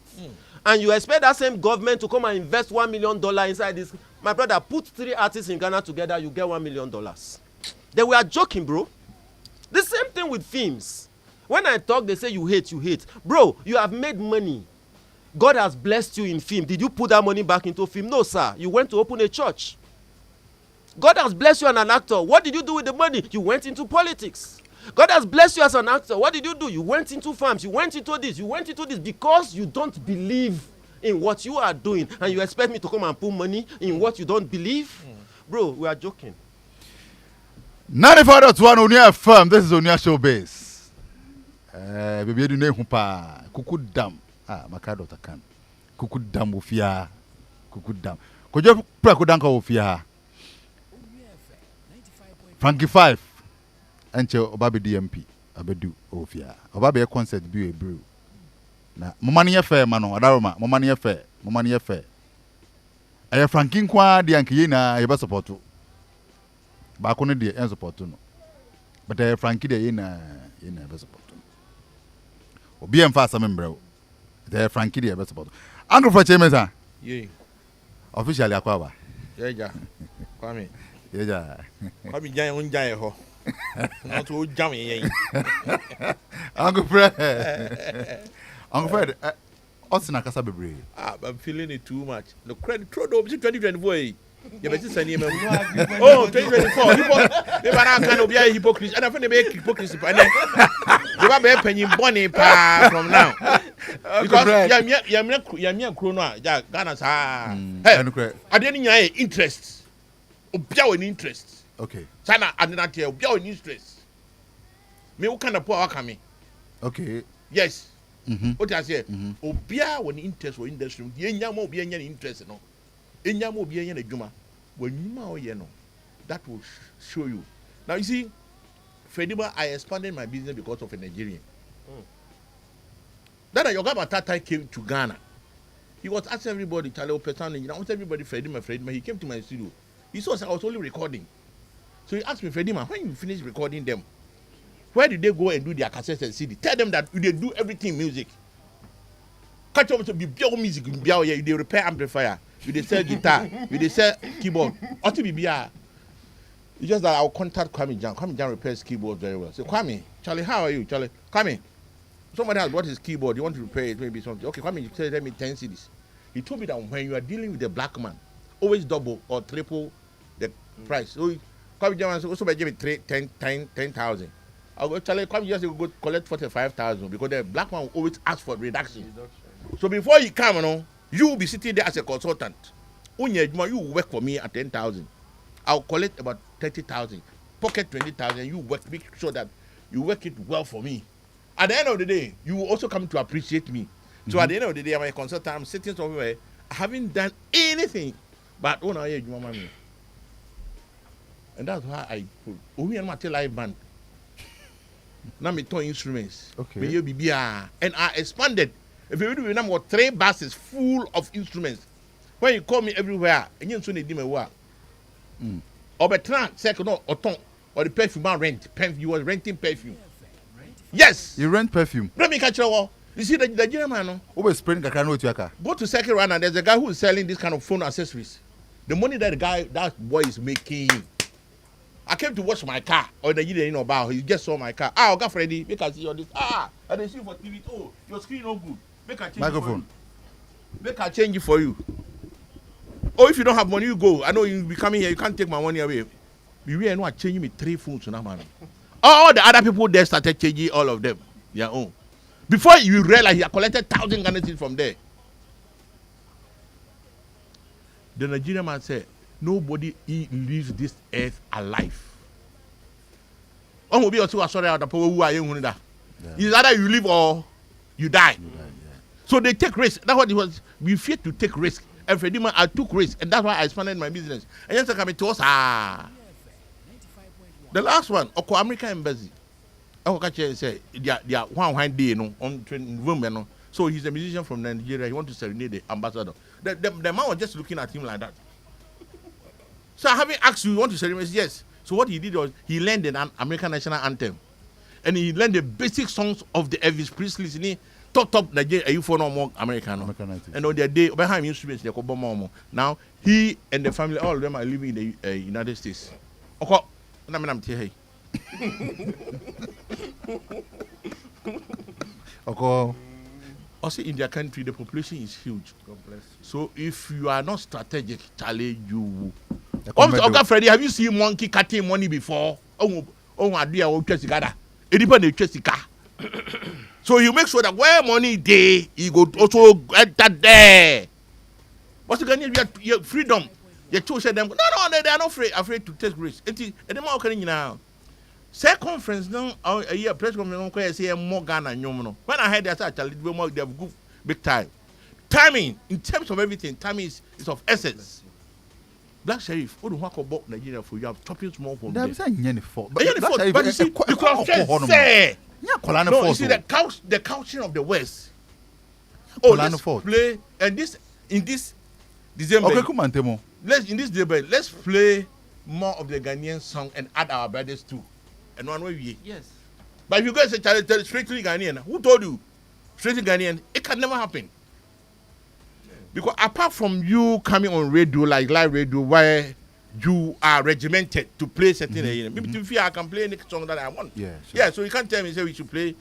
And you expect that same government to come and invest $1 million inside this. My brother, put 3 artists in Ghana together, you get $1 million. They were joking, bro. The same thing with films. When I talk, they say you hate. Bro, you have made money. God has blessed you in film. Did you put that money back into film? No, sir. You went to open a church. God has blessed you as an actor. What did you do with the money? You went into politics. God has blessed you as an actor. What did you do? You went into farms. You went into this because you don't believe in what you are doing, and you expect me to come and put money in what you don't believe? Bro, we are joking. 95.1 Onua FM. This is Onua Showbiz. Baby, you know humpa. Kuku dam. Makado takan. Kuku dam ufia. Kuku dam. Kojo pra kudanka ufia. Frankie 5. Enche obabe DMP abedu ofia obabe e concert bi ebrew na momani ye fair mano adaroma momani ye fair aye Frankin kwa de anke na ye be support ba ko ne de en support no but aye Frankie de ye na be support obi en fa asam mbrɛ de Frankie de ye be support Uncle for Chemeza Ye officially akwa ba yeah kwame yeah kwame jan on jan ho not to jam in. Uncle Fred Austin akasa bebre. I'm feeling it too much. The credit throw the 2024. You better say name. Oh, 2024. They are kind of be a hypocrite. And I find they make hypocrisy. And then you are be penny bonny pa from now. Because you chrono. Yeah, Ghana sa. Hey, I didn't have interest. Obia interest. Okay. China I did not hear obia interest. Me what kind of power coming? Okay. Yes. What I say? Mm-hmm. Obia when interest or industry. The nyamo be any interest no. Enyamo be any juma. When you know no, that will show you. Now you see, Fredima, I expanded my business because of a Nigerian. Then Yoga Tata came to Ghana. He was asking everybody, Charlie Opetan, you know, everybody Fredima. He came to my studio. He saw I was only recording. So he asked me, Fredima, when you finish recording them, where did they go and do their cassettes and CD? Tell them that they do everything music. Catch up to be pure music, they repair amplifier, they sell guitar, they sell keyboard. Ought to be beer. It's just that I'll contact Kwame Jan. Kwame Jan repairs keyboard very well. So Kwame, Charlie, how are you? Charlie, Kwame, somebody has bought his keyboard. You want to repair it? Maybe something. Okay, Kwame, tell me 10 CDs. He told me that when you are dealing with a black man, always double or triple the price. So Kwame Jan also give me 10,000. I'll go Charlie. Kwame just go collect 45,000 because the black man will always ask for reduction. So before you come, you will be sitting there as a consultant. You work for me at 10,000. I'll collect about 30,000, pocket 20,000. You work, make sure that you work it well for me. At the end of the day, you will also come to appreciate me. So at the end of the day, I'm a consultant. I'm sitting somewhere. I haven't done anything, but and that's why I put. We are not a live band. Now me toy instruments. Okay. And I expanded. If you do remember 3 buses full of instruments. When you call me everywhere, and you need me work. Or better, second or ton or the perfume man rent. You was renting perfume. Yes. You rent perfume. Let me catch you. You see the German. Always spraying kakra no tuaka. Go to second round and there's a guy who is selling this kind of phone accessories. The money that boy is making. I came to wash my car or the Nigerian about. He just saw my car. I got Freddy. Make I see all this. I didn't see you for TV. Oh, your screen no good. Make a change microphone. Make a change it for you. Oh, if you don't have money, you go. I know you'll be coming here. You can't take my money away. We really know I changing me 3 phones now, man. All the other people there started changing all of them their own. Before you realize, he had collected 1,000 Ghana from there. The Nigerian man said, nobody leaves this earth alive. Be also sorry out the people who are young. It's either you live or you die. So they take risk. That's what it was. We fear to take risk. And Fredima, I took risk, and that's why I expanded my business. And yes, I come to us. The last one, Oko American Embassy. I catch say they are one day on women. So he's a musician from Nigeria. He want to serenade the ambassador. The man was just looking at him like that. So I haven't asked you want to serenade? Yes. So what he did was he learned an American national anthem, and he learned the basic songs of the Elvis Presley. Top Nigeria, you for no more American. And on their day, behind instruments, they call bomb. Now he and the family, all of them are living in the United States. Okay, I'm telling you. Okay. Also in their country, the population is huge. God bless you. So if you are not strategic, Charlie, you. Okay, Freddie, have you seen monkey cutting money before? I do a chest together. It depends on the chest. So you make sure that where money day, you go also enter there. But you can your freedom. You choose them. No, they are not afraid to take risks. And the more can now. Say conference now, a year press conference, say more Ghana and Yomono. When I heard that, actually, they have good big time. Timing, in terms of everything, timing is of essence. Black Sheriff, what do you about Nigeria for? You have chopping small from there. But you see, you can say. No, you see the culture of the West. Oh, let's play and in this December. Okay, come on, Temo. In this December, let's play more of the Ghanaian song and add our brothers too. And one way we. Yes. But if you guys say strictly Ghanaian, who told you strictly Ghanaian? It can never happen. Because apart from you coming on radio, like live radio, where you are regimented to play certain maybe to fear I can play any song that I want. Yeah, sure. Yeah, so you can't tell me say we should play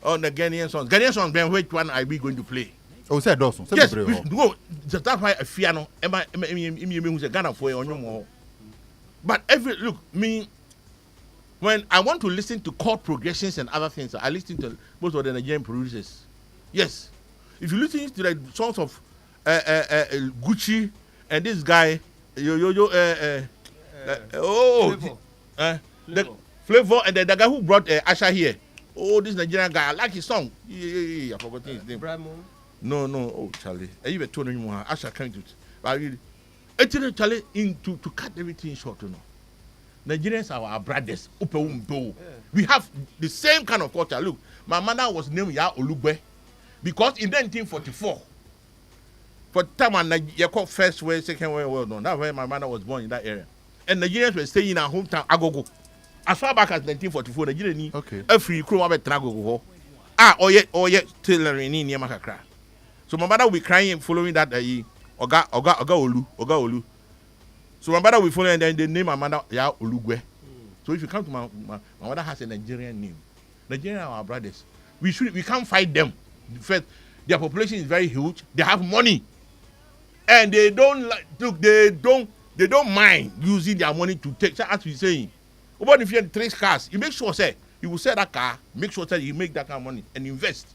on the Ghanaian songs. Ghanaian songs, then which one are we going to play? Oh, say Dawson. Yes, go. Just that why I fear no. Who's a Ghana for you? But look, me, when I want to listen to chord progressions and other things, I listen to most of the Nigerian producers. Yes, if you listen to the songs of Gucci and this guy, the Flavor and the guy who brought Asha here. Oh, this Nigerian guy, I like his song. Yeah, I forgot his name. No, oh Charlie, I even told him Asha came to, but actually Charlie to cut everything short, you know. Nigerians are our brothers. We have the same kind of culture. Look, my mother was named Ya Olugbe because in 1944, for time when you call first world, second world, that's where my mother was born in that area. And Nigerians were staying in our hometown, Agogo. As far back as 1944, Nigeria need a free crew of Trago. Tailoring in Yamakakra. So my mother will be crying following that Oga Olu. So my mother will follow and then they name my mother Ya Olugwe. So if you come to my mother has a Nigerian name. Nigerians are our brothers. We can't fight them. First, their population is very huge. They have money, and they don't mind using their money to take. As we saying, but if you have 3 cars, you make sure you will sell that car. Make sure you make that kind of money and invest.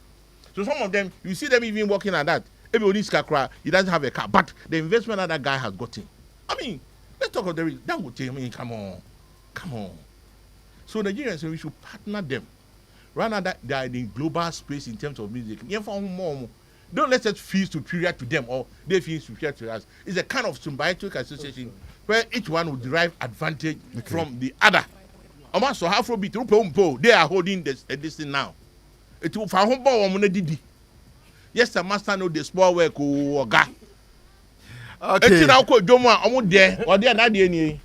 So some of them, you see them even working like that. Everybody needs car. He doesn't have a car, but the investment that guy has gotten. I mean, let's talk about that. Would tell me, come on. So Nigerians, we should partner them. Rather that they are in global space in terms of music. Don't let us feel superior to them or they feel superior to us. It's a kind of symbiotic association where each one will derive advantage from the other. So Afrobeat, they are holding this thing now. It will find yes, the master know the small work or guy. Okay. It's now called Joma. I'm there. Or they are not there.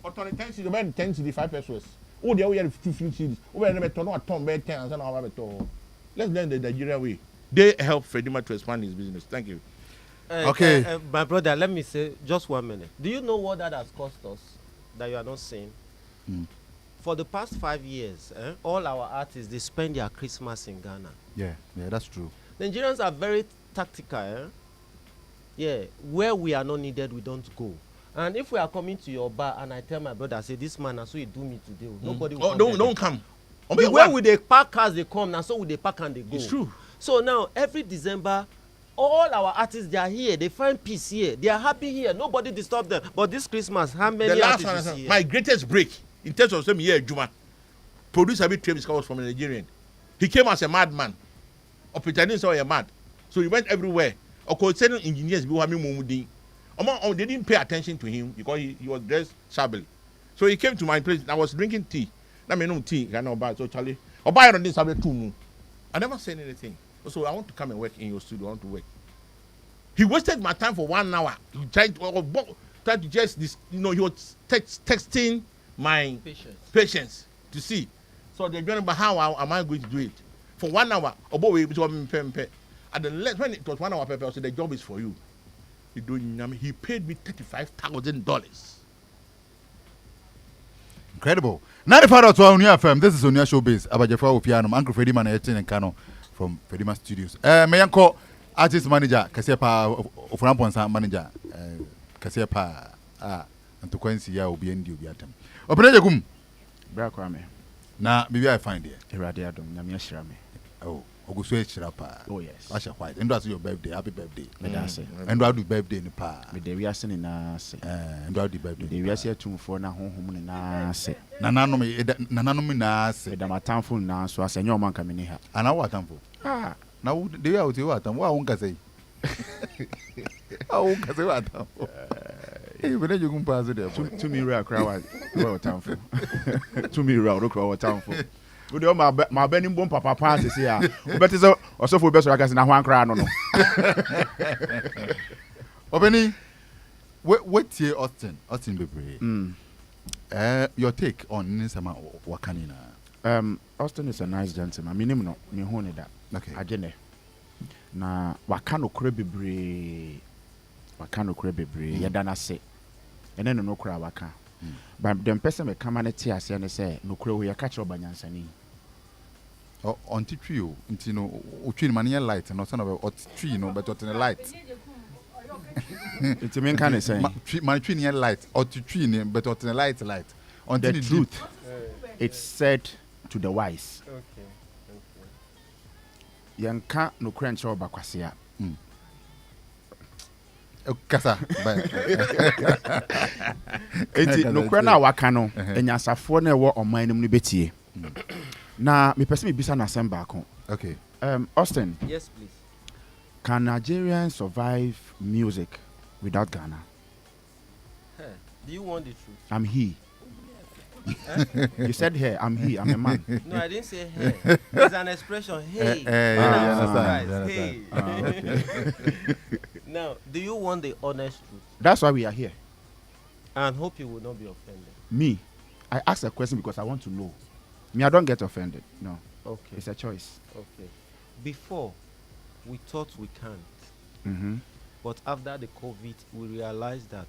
But on the 10 cities, about 10 cities, 5 pesos. Oh, they are 15 cities. Over never turn on a ton, 10 and so. Let's learn the Nigerian way. They help Fredima to expand his business. Thank you. Okay. My brother, let me say just 1 minute. Do you know what that has cost us that you are not saying? For the past 5 years, all our artists, they spend their Christmas in Ghana. Yeah, that's true. Nigerians are very tactical. Yeah, where we are not needed, we don't go. And if we are coming to your bar and I tell my brother, I say, this man, and so he do me today, nobody will come. Don't come. The way with the park cars they come, and so with the park and they go. It's true. So now, every December, all our artists, they are here. They find peace here. They are happy here. Nobody disturb them. But this Christmas, how many artists is here? My greatest break, in terms of some year, Juma, producer Abit Travis was from a Nigerian. He came as a madman. Or pretending so mad. So he went everywhere. Or certain engineers, they didn't pay attention to him because he was dressed shabbily. So he came to my place. I was drinking tea. I mean, no tea. I know about so Charlie. Or buy on this too. I never said anything. So I want to come and work in your studio. I want to work. He wasted my time for 1 hour. He tried to just this. He was texting my patience to see. So they're going about how am I going to do it for 1 hour? And then when it was 1 hour, I said the job is for you. He paid me $35,000. Incredible. 95.1 Onua FM. This is Onua Showbiz. Abajefa Opiano. Uncle Fredima na Etin and Kano from Fredima Studios. Meyanko artist manager. Kasepa Oframponsa manager. Kasepa Antukwensi ya Obiendi Obiatem. Openeje gum. Bra kwame. Na bibi I find here. Erade adom na me ahyirame. Oh. Ogusu Chirapa. Oh yes. Asha white. And that's your birthday. Happy birthday. And do birthday in pa. Me de wiase ni na se. And do birthday. De wiase atumfo na honhom ni na se. Nananom na se. Me da matamfo na so ase nyo man ka me ni ha. Ana wa tamfo. Ah. Na wo de ya wo te wa tam. Wa won ka sei. Ah won ka sei wa tam. Eh be na jogum pa so de. To me real cry wa tamfo. To me real do cry wa tamfo. We do my benim bom papa pass here. We better so osofo be so aka se na ho ankra no no. Obeni, what here Austin Bebre. Your take on Nisama Wakanina. Austin is a nice gentleman. Me no me hu ne da. Okay. Agene. Na wakano kure bebre. Yeda na se. Ene no kura waka. But them person me come and tell us and say no kure we catch up banyansani. on tree, you know, tree mania light, and also about tree, no, but on the light. It's a main kind of saying. My tree near light, or tree, but on the light. On The truth, it's said to the wise. Okay. Yanka no crunch or bakwasia. Kasa, Eti no kwena waka no enyasafo na ewo oman nim no betie. Na me pese me bisa na sem baako. Okay. Austin. Yes, please. Can Nigerians survive music without Ghana? Hey, do you want the truth? I'm he. You said hey, I'm he, I'm a man. No, I didn't say hey. It's an expression. Hey. Hey. Okay. Now, do you want the honest truth? That's why we are here. And hope you will not be offended. Me, I ask a question because I want to know. Me, I don't get offended. No. Okay. It's a choice. Okay. Before, we thought we can't. Mm-hmm. But after the COVID, we realized that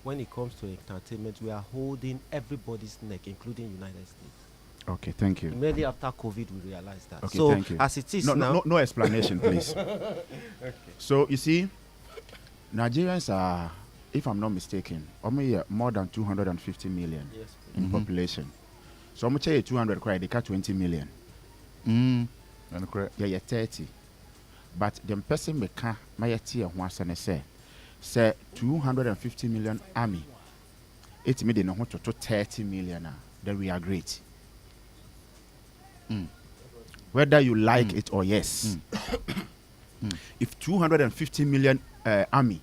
when it comes to entertainment, we are holding everybody's neck, including United States. Okay, thank you. Immediately after COVID, we realized that. Okay, so thank you. as it is No, now, no explanation, please. okay. So you see, Nigerians are, if I'm not mistaken, more than 250 million Yes, in population. So I'm say 200 cry, they got 20 million. And correct. Yeah, 30. But the person me can my tier once and say 250 million army. It made in to 30 million. Then we are great. Whether you like it or yes. If 250 million army,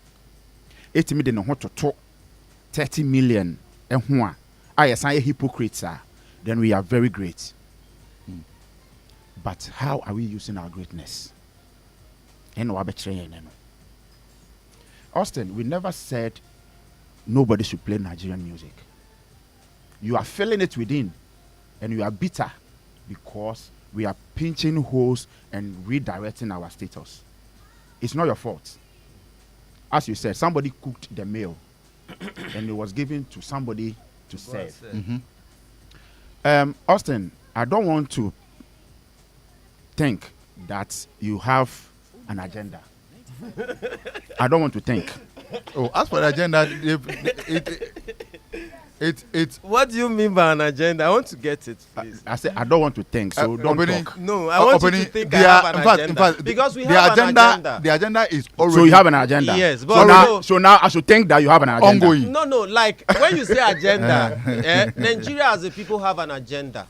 it made in to 30 million and I assign hypocrites are, then we are very great. But how are we using our greatness? Austin, we never said nobody should play Nigerian music. You are feeling it within, and you are bitter because we are pinching holes and redirecting our status. It's not your fault. As you said, somebody cooked the meal, and it was given to somebody to serve. Austin, I don't want to think that you have an agenda. I don't want to think. Oh, as for the agenda, it's. What do you mean by an agenda? I want to get it, please. I said I don't want to think, so don't talk. No, I want you to think I have an agenda. In fact, because we the have agenda, an agenda. The agenda is already. So you have an agenda. Yes, So but now I should think that you have an agenda. Ongoing. No, like when you say agenda, Nigeria as a people have an agenda,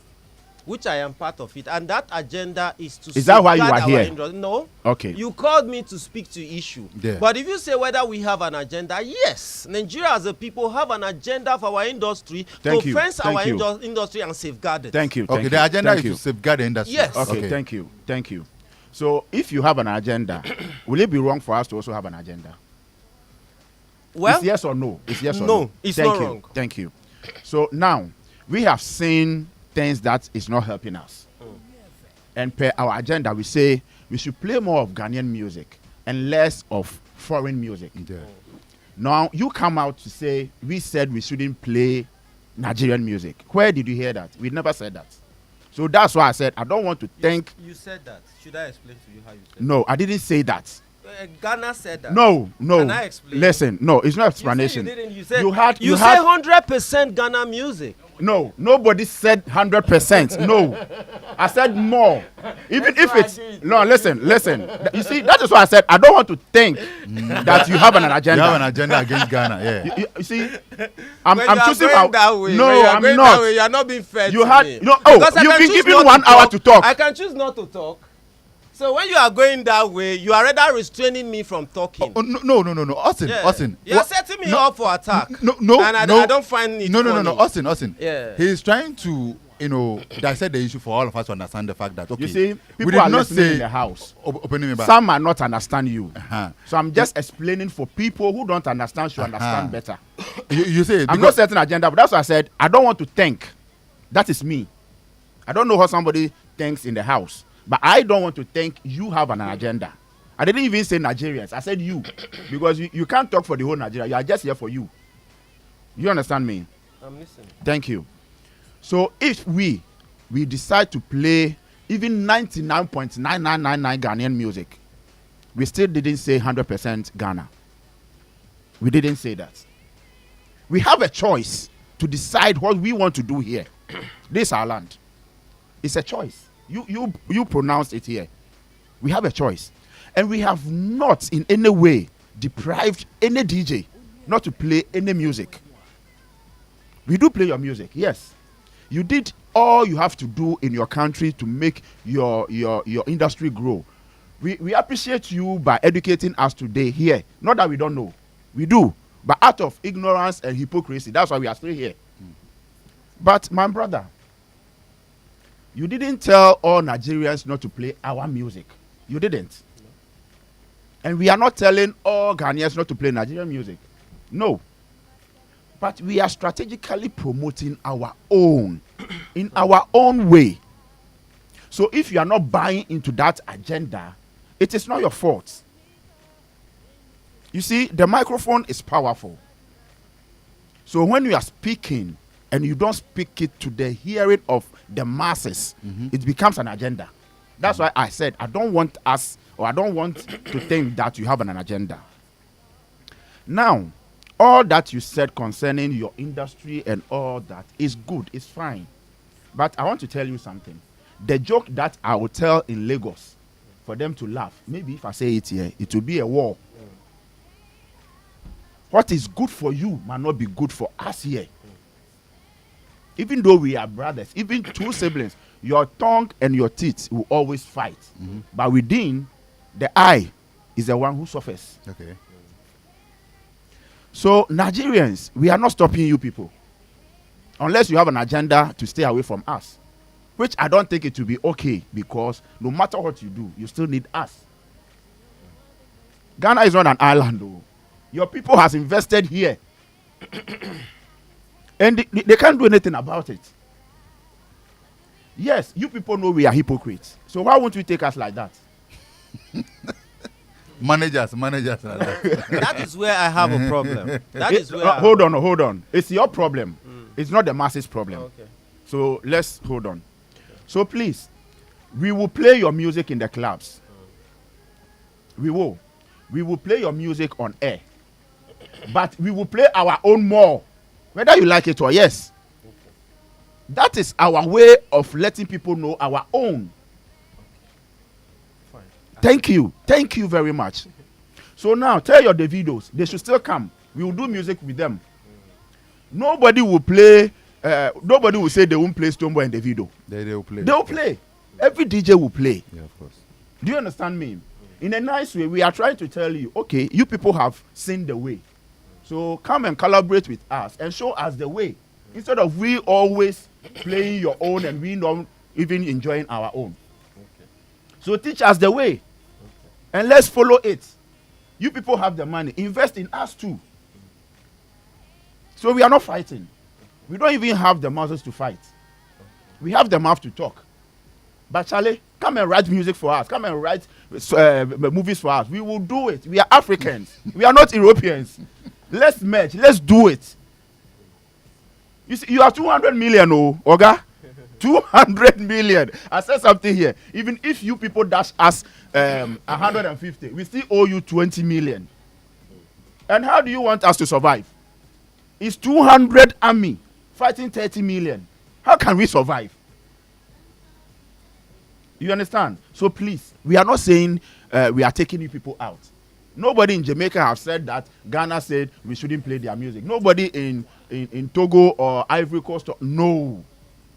which I am part of it, and that agenda is to. Is that why you are here? No. Okay. You called me to speak to issue. Yeah. But if you say whether we have an agenda, yes, Nigeria as a people have an agenda for our industry to fence our industry and safeguard it. Thank you. Okay, the agenda is to safeguard the industry. Yes. Okay, thank you. So if you have an agenda, will it be wrong for us to also have an agenda? Well, it's yes or no? It's yes or no, no? it's Thank not you. wrong. Thank you. So now we have seen things that is not helping us. And per our agenda, we say we should play more of Ghanaian music and less of foreign music. Yeah. Now you come out to say we said we shouldn't play Nigerian music. Where did you hear that? We never said that. So that's why I said I don't want to think. You said that. Should I explain to you how you said No, I didn't say that. Ghana said that. No. Can I explain? Listen, no, it's not explanation. You didn't. You said you say 100% Ghana music. No, nobody said 100%. No, I said more. Even if it's no, listen. You see, that is why I said I don't want to think that you have an agenda. You have an agenda against Ghana. Yeah. You see, I'm choosing that way. No, I'm not. That way, you are not being fair. You to had me. no. Because Oh, you've been given 1 hour to talk. I can choose not to talk. So when you are going that way, you are rather restraining me from talking. Oh, no. Austin. You are setting me up for attack. No. And I don't find it funny. No. Austin. Yeah. He is trying to, dissect the issue for all of us to understand the fact that, okay. You see, we people did are not listening say in the house. Opening me back. Some might not understand you. Uh-huh. So I'm just explaining for people who don't understand should understand better. You say I'm not setting agenda, but that's why I said I don't want to think. That is me. I don't know how somebody thinks in the house, but I don't want to think you have an agenda. I didn't even say Nigerians. I said you, because you can't talk for the whole Nigeria. You are just here for you. You understand me? I'm listening. Thank you. So if we decide to play even 99.9999 Ghanaian music. We still didn't say 100% Ghana. We didn't say that. We have a choice to decide what we want to do here. This is our land. It's a choice. You pronounced it here. We have a choice. And we have not in any way deprived any DJ not to play any music. We do play your music, yes. You did all you have to do in your country to make your industry grow. We appreciate you by educating us today here. Not that we don't know. We do. But out of ignorance and hypocrisy, that's why we are still here. But my brother, you didn't tell all Nigerians not to play our music. You didn't. And we are not telling all Ghanaians not to play Nigerian music. No. But we are strategically promoting our own, in our own way. So if you are not buying into that agenda, it is not your fault. You see, the microphone is powerful. So when you are speaking and you don't speak it to the hearing of the masses, it becomes an agenda. That's why I said I don't want to think that you have an agenda. Now, all that you said concerning your industry and all that is good, it's fine. But I want to tell you something. The joke that I will tell in Lagos for them to laugh, maybe if I say it here, it will be a war. What is good for you might not be good for us here. Even though we are brothers, even two siblings, your tongue and your teeth will always fight. But within, the eye is the one who suffers. Okay. So Nigerians, we are not stopping you people. Unless you have an agenda to stay away from us. Which I don't think it will be okay, because no matter what you do, you still need us. Ghana is not an island though. Your people has invested here. And they can't do anything about it. Yes, you people know we are hypocrites. So why won't you take us like that? Managers. That is where I have a problem. That is where hold on. It's your problem. It's not the masses' problem. Okay. So let's hold on. So please, we will play your music in the clubs. We will play your music on air. But we will play our own more, whether you like it or yes. That is our way of letting people know our own. Fine. Thank you very much. So now tell your Davidos, they should still come. We will do music with them. Nobody will play. Nobody will say they won't play Stonebwoy and Davido. They will play. They will play. Every DJ will play. Yeah, of course. Do you understand me? In a nice way, we are trying to tell you, okay, you people have seen the way. So come and collaborate with us and show us the way. Instead of we always playing your own and we not even enjoying our own. Okay. So teach us the way. And let's follow it. You people have the money. Invest in us too. So we are not fighting. We don't even have the muscles to fight. We have the mouth to talk. But Charlie, come and write music for us. Come and write movies for us. We will do it. We are Africans. We are not Europeans. Let's merge. Let's do it. You see, you have 200 million, Oga. 200 million. I said something here. Even if you people dash us 150, we still owe you 20 million. And how do you want us to survive? It's 200 army fighting 30 million. How can we survive? You understand? So please, we are not saying we are taking you people out. Nobody in Jamaica have said that Ghana said we shouldn't play their music. Nobody in Togo or Ivory Coast. No.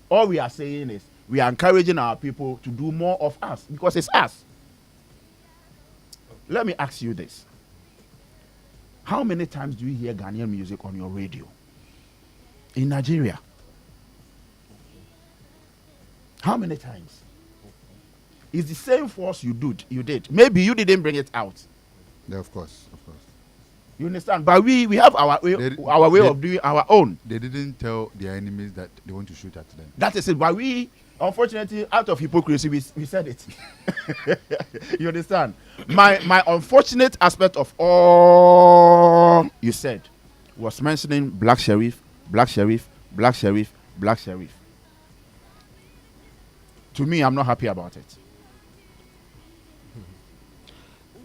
All we are saying is we are encouraging our people to do more of us because it's us. Let me ask you this. How many times do you hear Ghanaian music on your radio? In Nigeria? How many times? It's the same force you did. Maybe you didn't bring it out. Yeah, of course. You understand? But we have our way of doing our own. They didn't tell their enemies that they want to shoot at them. That is it. But we, unfortunately, out of hypocrisy, we said it. You understand? My unfortunate aspect of all you said was mentioning black sheriff. To me, I'm not happy about it.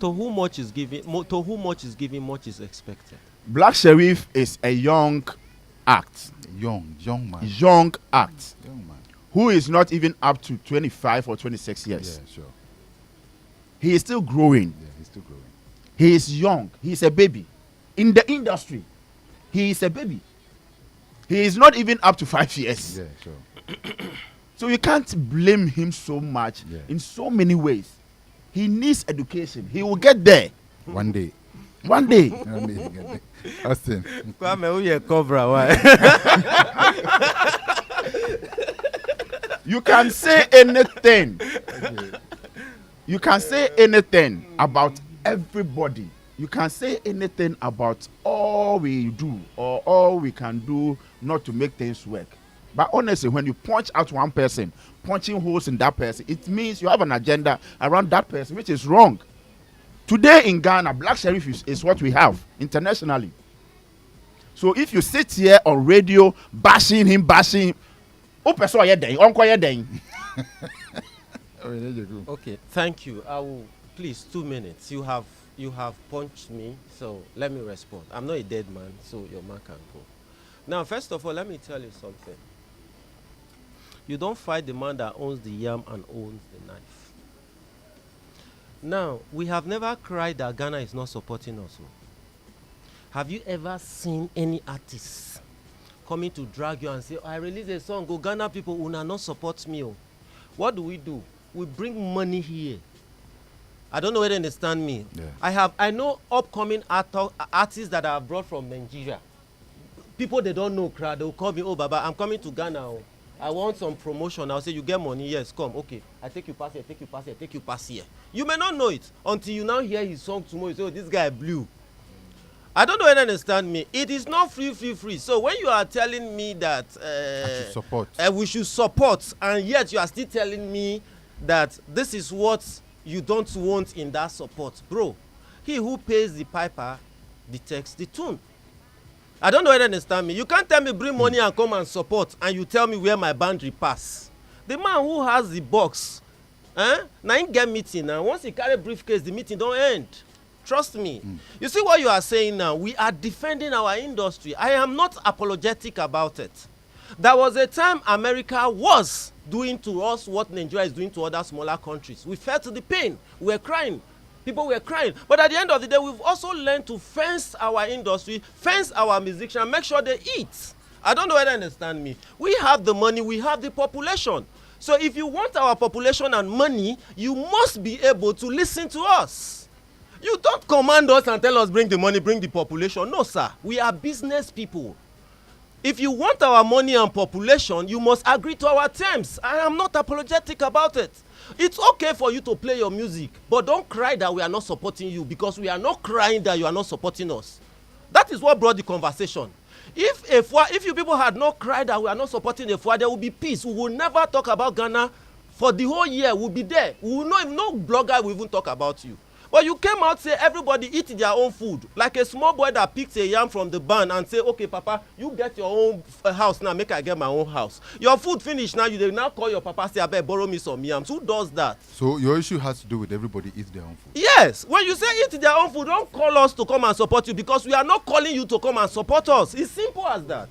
To whom much is given, much is expected. Black Sheriff is a young act. Young man. Young act. Young man. Who is not even up to 25 or 26 years. Yeah, sure. He is still growing. Yeah, he's still growing. He is young. He is a baby. In the industry, he is a baby. He is not even up to 5 years. Yeah, sure. So you can't blame him so much in so many ways. He needs education. He will get there. One day. One day. Austin. You can say anything. You can say anything about everybody. You can say anything about all we do or all we can do not to make things work. But honestly, when you punch out one person, punching holes in that person, it means you have an agenda around that person, which is wrong. Today in Ghana, Black Sheriff is what we have internationally. So if you sit here on radio bashing him, Okay, thank you. I will, please, 2 minutes. You have punched me, so let me respond. I'm not a dead man, so your man can go. Now, first of all, let me tell you something. You don't fight the man that owns the yam and owns the knife. Now, we have never cried that Ghana is not supporting us. Have you ever seen any artist coming to drag you and say, oh, I released a song, go Ghana people who not support me? Oh. What do? We bring money here. I don't know whether you understand me. Yeah. I know upcoming artists that are brought from Nigeria. People they don't know, crowd, they'll call me, oh Baba, I'm coming to Ghana. Oh. I want some promotion. I'll say, you get money? Yes, come. Okay. I take you pass here, take you pass here, take you pass here. You may not know it until you now hear his song tomorrow. You say, oh, this guy blew. I don't know whether you understand me. It is not free. So when you are telling me that we should support, and yet you are still telling me that this is what you don't want in that support, bro, he who pays the piper detects the tune. I don't know whether you understand me. You can't tell me bring money and come and support, and you tell me where my boundary pass. The man who has the box, now he get meeting, and once he carry briefcase, the meeting don't end. Trust me. You see what you are saying now? We are defending our industry. I am not apologetic about it. There was a time America was doing to us what Nigeria is doing to other smaller countries. We felt the pain. We were crying. People were crying. But at the end of the day, we've also learned to fence our industry, fence our musicians, make sure they eat. I don't know whether you understand me. We have the money, we have the population. So if you want our population and money, you must be able to listen to us. You don't command us and tell us bring the money, bring the population. No, sir. We are business people. If you want our money and population, you must agree to our terms. I am not apologetic about it. It's okay for you to play your music, but don't cry that we are not supporting you, because we are not crying that you are not supporting us. That is what brought the conversation. If you people had not cried that we are not supporting the FUA, there will be peace. We will never talk about Ghana for the whole year. We'll be there. We will know, no blogger will even talk about you. But you came out, say everybody eat their own food. Like a small boy that picks a yam from the barn and say, okay, Papa, you get your own house now, make I get my own house. Your food finished now, you now call your papa, say, I better borrow me some yams. Who does that? So your issue has to do with everybody eat their own food? Yes. When you say eat their own food, don't call us to come and support you, because we are not calling you to come and support us. It's simple as that.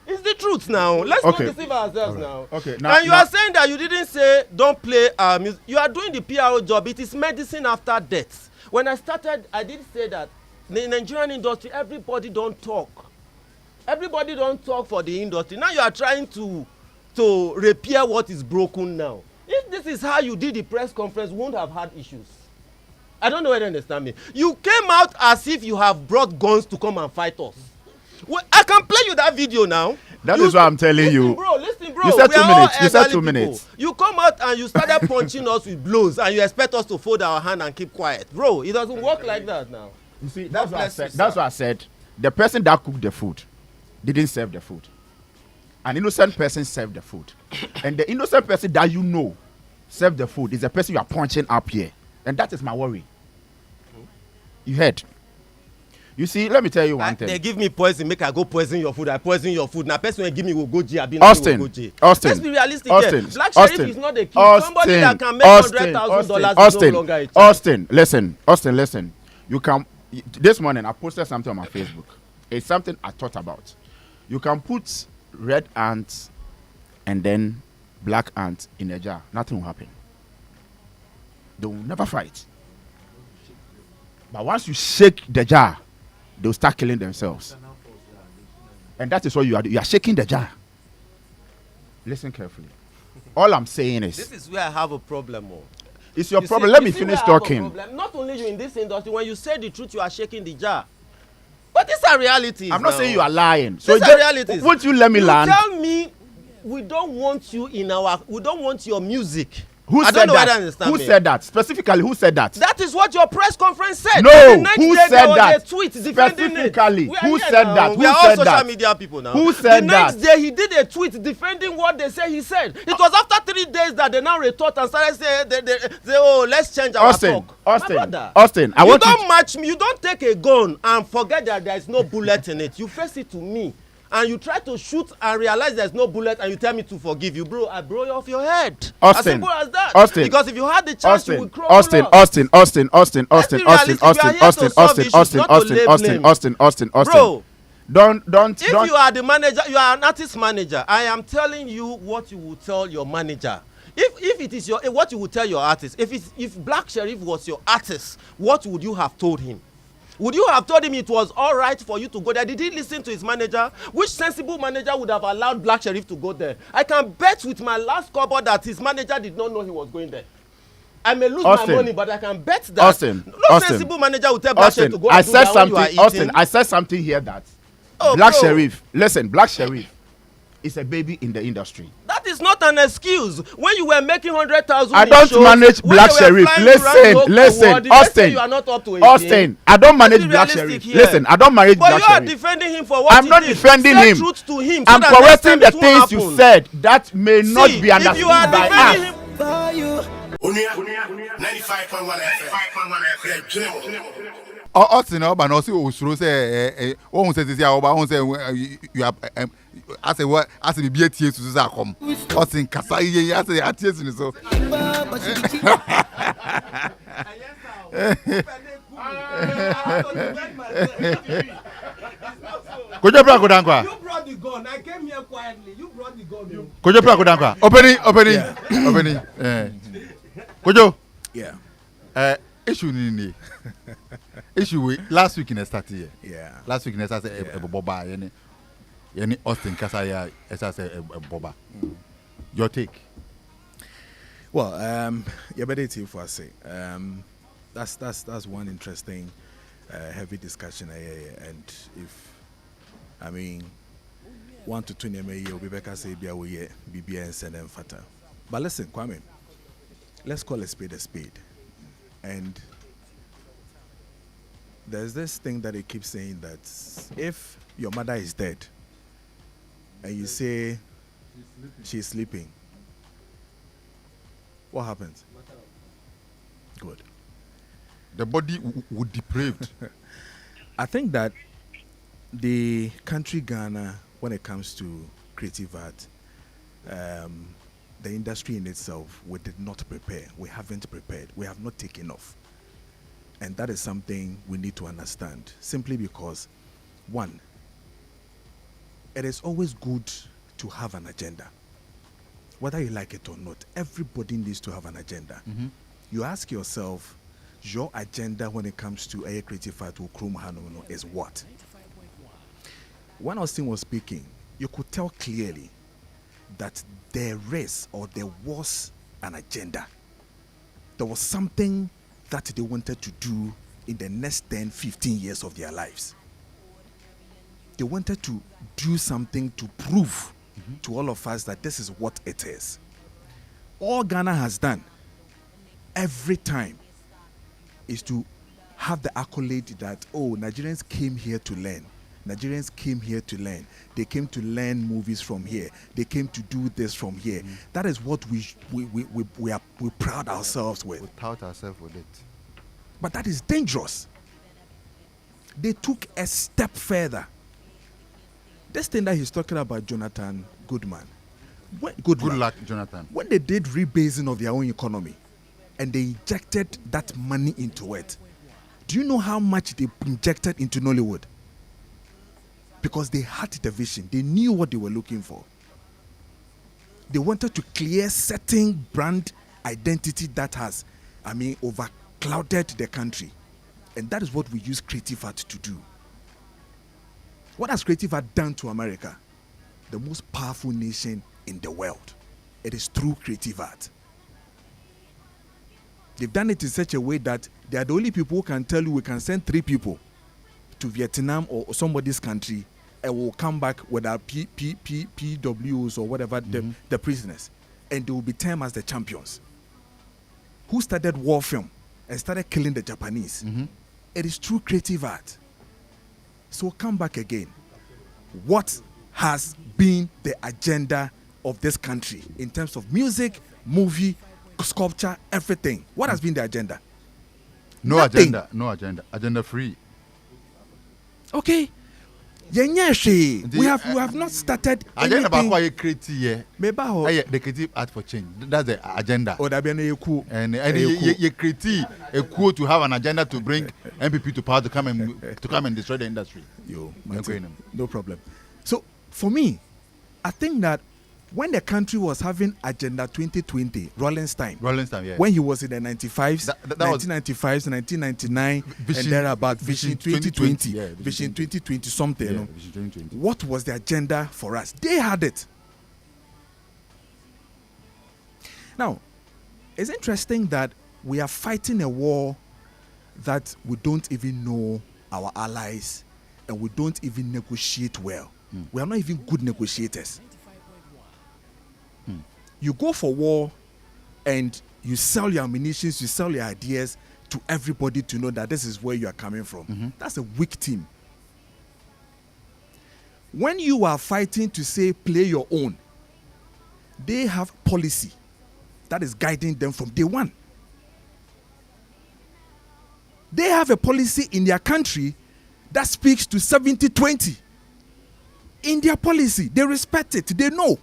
It's the truth now. Let's not deceive ourselves now. Okay. And you are saying that you didn't say don't play music. You are doing the PRO job. It is medicine after death. When I started, I did say that the Nigerian industry, everybody don't talk. Everybody don't talk for the industry. Now you are trying to repair what is broken now. If this is how you did the press conference, we won't have had issues. I don't know whether you understand me. You came out as if you have brought guns to come and fight us. Well, I can play you that video now. That is what I'm telling you. Listen, bro. You said 2 minutes. You said 2 minutes. You come out and you started punching us with blows, and you expect us to fold our hand and keep quiet. Bro, it doesn't work like that now. You see, that's what I said. That's what I said. The person that cooked the food didn't serve the food. An innocent person served the food. And the innocent person that you know served the food is the person you are punching up here. And that is my worry. You heard. You see, let me tell you one thing. They give me poison, make I go poison your food. I poison your food. Now person will give me will go G. Austin. Let's be realistic. Austin. Black Sheriff is not a king. Somebody that can make $100,000 is no longer a child. Austin, listen. You can. This morning I posted something on my Facebook. It's something I thought about. You can put red ants and then black ants in a jar. Nothing will happen. They will never fight. But once you shake the jar, they'll start killing themselves. And that is what you are doing. You are shaking the jar. Listen carefully. All I'm saying is... This is where I have a problem. It's your problem. Let me finish talking. Not only you in this industry, when you say the truth, you are shaking the jar. But these are realities. I'm not saying you are lying. So these are realities. Won't you let me land? Tell me, we don't want you in our... We don't want your music. Who said that? Who said that? Specifically, who said that? That is what your press conference said. No, who said that? Specifically, who said that? We are all social media people now. Who said that? The next day, he did a tweet defending what they say he said. It was after 3 days that they now retort and started saying, "Oh, let's change our talk." Austin, I want you don't match me. You don't take a gun and forget that there is no bullet in it. You face it to me. And you try to shoot and realize there's no bullet and you tell me to forgive you, bro. I blow you off your head. Austin, as simple as that. Austin, because if you had the chance, you would crumble Austin. Bro, don't. If you are the manager, you are an artist manager. I am telling you what you will tell your manager. If it is what you would tell your artist. If Black Sheriff was your artist, what would you have told him? Would you have told him it was all right for you to go there? Did he listen to his manager? Which sensible manager would have allowed Black Sheriff to go there? I can bet with my last cover that his manager did not know he was going there. I may lose my money, but I can bet that sensible manager would tell Black Sheriff to go and do that when you are eating. I said something here that Black Sheriff is a baby in the industry. That is not an excuse. When you were making 100,000, I don't manage Black Sheriff. Listen, Austin. You are not up to 18. Austin, I don't manage Black Sheriff. Listen, I don't manage Black Sheriff. But you are defending him for what I'm not defending him. Truth to him. I'm correcting the things you said that may not be understood by us. Onua 95.1 FM. Austin, but no, see, Usuru say, oh, says this, I say you have, I say what, I say be a tear to Zakom. Austin, Kasai, I say, I tears in so. Could you bring Dankwa? You brought the gun. I came here quietly. You brought the gun. Could you bring Dankwa? Opening. Could you? Yeah. Issue ni. Issue last week in the start here. Yeah. Last week in the start a boba yani Austin Kasaya as a boba. Your take. Well, yeah, but it's for say. That's one interesting heavy discussion and if I mean 1 to 20 may will be better say be away BBS and then fatter. But listen, Kwame, let's call a spade. And there's this thing that they keep saying that if your mother is dead and you say she's sleeping, what happens? Good. The body would depraved. I think that the country Ghana, when it comes to creative art, the industry in itself, we did not prepare. We haven't prepared. We have not taken off. And that is something we need to understand. Simply because, one, it is always good to have an agenda. Whether you like it or not, everybody needs to have an agenda. Mm-hmm. You ask yourself, your agenda when it comes to a creative art is what? When Austin was speaking, you could tell clearly that there is or there was an agenda. There was something that they wanted to do in the next 10, 15 years of their lives. They wanted to do something to prove to all of us that this is what it is. All Ghana has done every time is to have the accolade that, oh, Nigerians came here to learn. Nigerians came here to learn. They came to learn movies from here. They came to do this from here. That is what we proud ourselves with. We tout ourselves with it. But that is dangerous. They took a step further. This thing that he's talking about, Jonathan Goodman. Good luck, Jonathan. When they did rebasing of their own economy and they injected that money into it, do you know how much they injected into Nollywood? Because they had the vision. They knew what they were looking for. They wanted to clear certain brand identity that has, overclouded the country. And that is what we use creative art to do. What has creative art done to America? The most powerful nation in the world. It is through creative art. They've done it in such a way that they are the only people who can tell you we can send 3 people to Vietnam or somebody's country and will come back with our PWs or whatever, the prisoners. And they will be termed as the champions. Who started war film and started killing the Japanese? It is through creative art. So come back again. What has been the agenda of this country in terms of music, movie, sculpture, everything? What has been the agenda? Nothing. Agenda free. Okay. We have not started agenda anything. about creative the creative art for change. That's the agenda. And you create a quote to have an agenda to bring MPP to power to come and destroy the industry. No problem. So for me, I think that when the country was having Agenda 2020, Rollenstein, yeah. When he was in the 95s, 1995s, 1999, and thereabout, Vision 2020, yeah, Vision 2020 something. Yeah, Vision 2020. What was the agenda for us? They had it. Now, it's interesting that we are fighting a war that we don't even know our allies and we don't even negotiate well. We are not even good negotiators. You go for war and you sell your ammunitions, you sell your ideas to everybody to know that this is where you are coming from. That's a weak team. When you are fighting to say play your own, they have policy that is guiding them from day one. They have a policy in their country that speaks to 70-20. In their policy, they respect it, they know.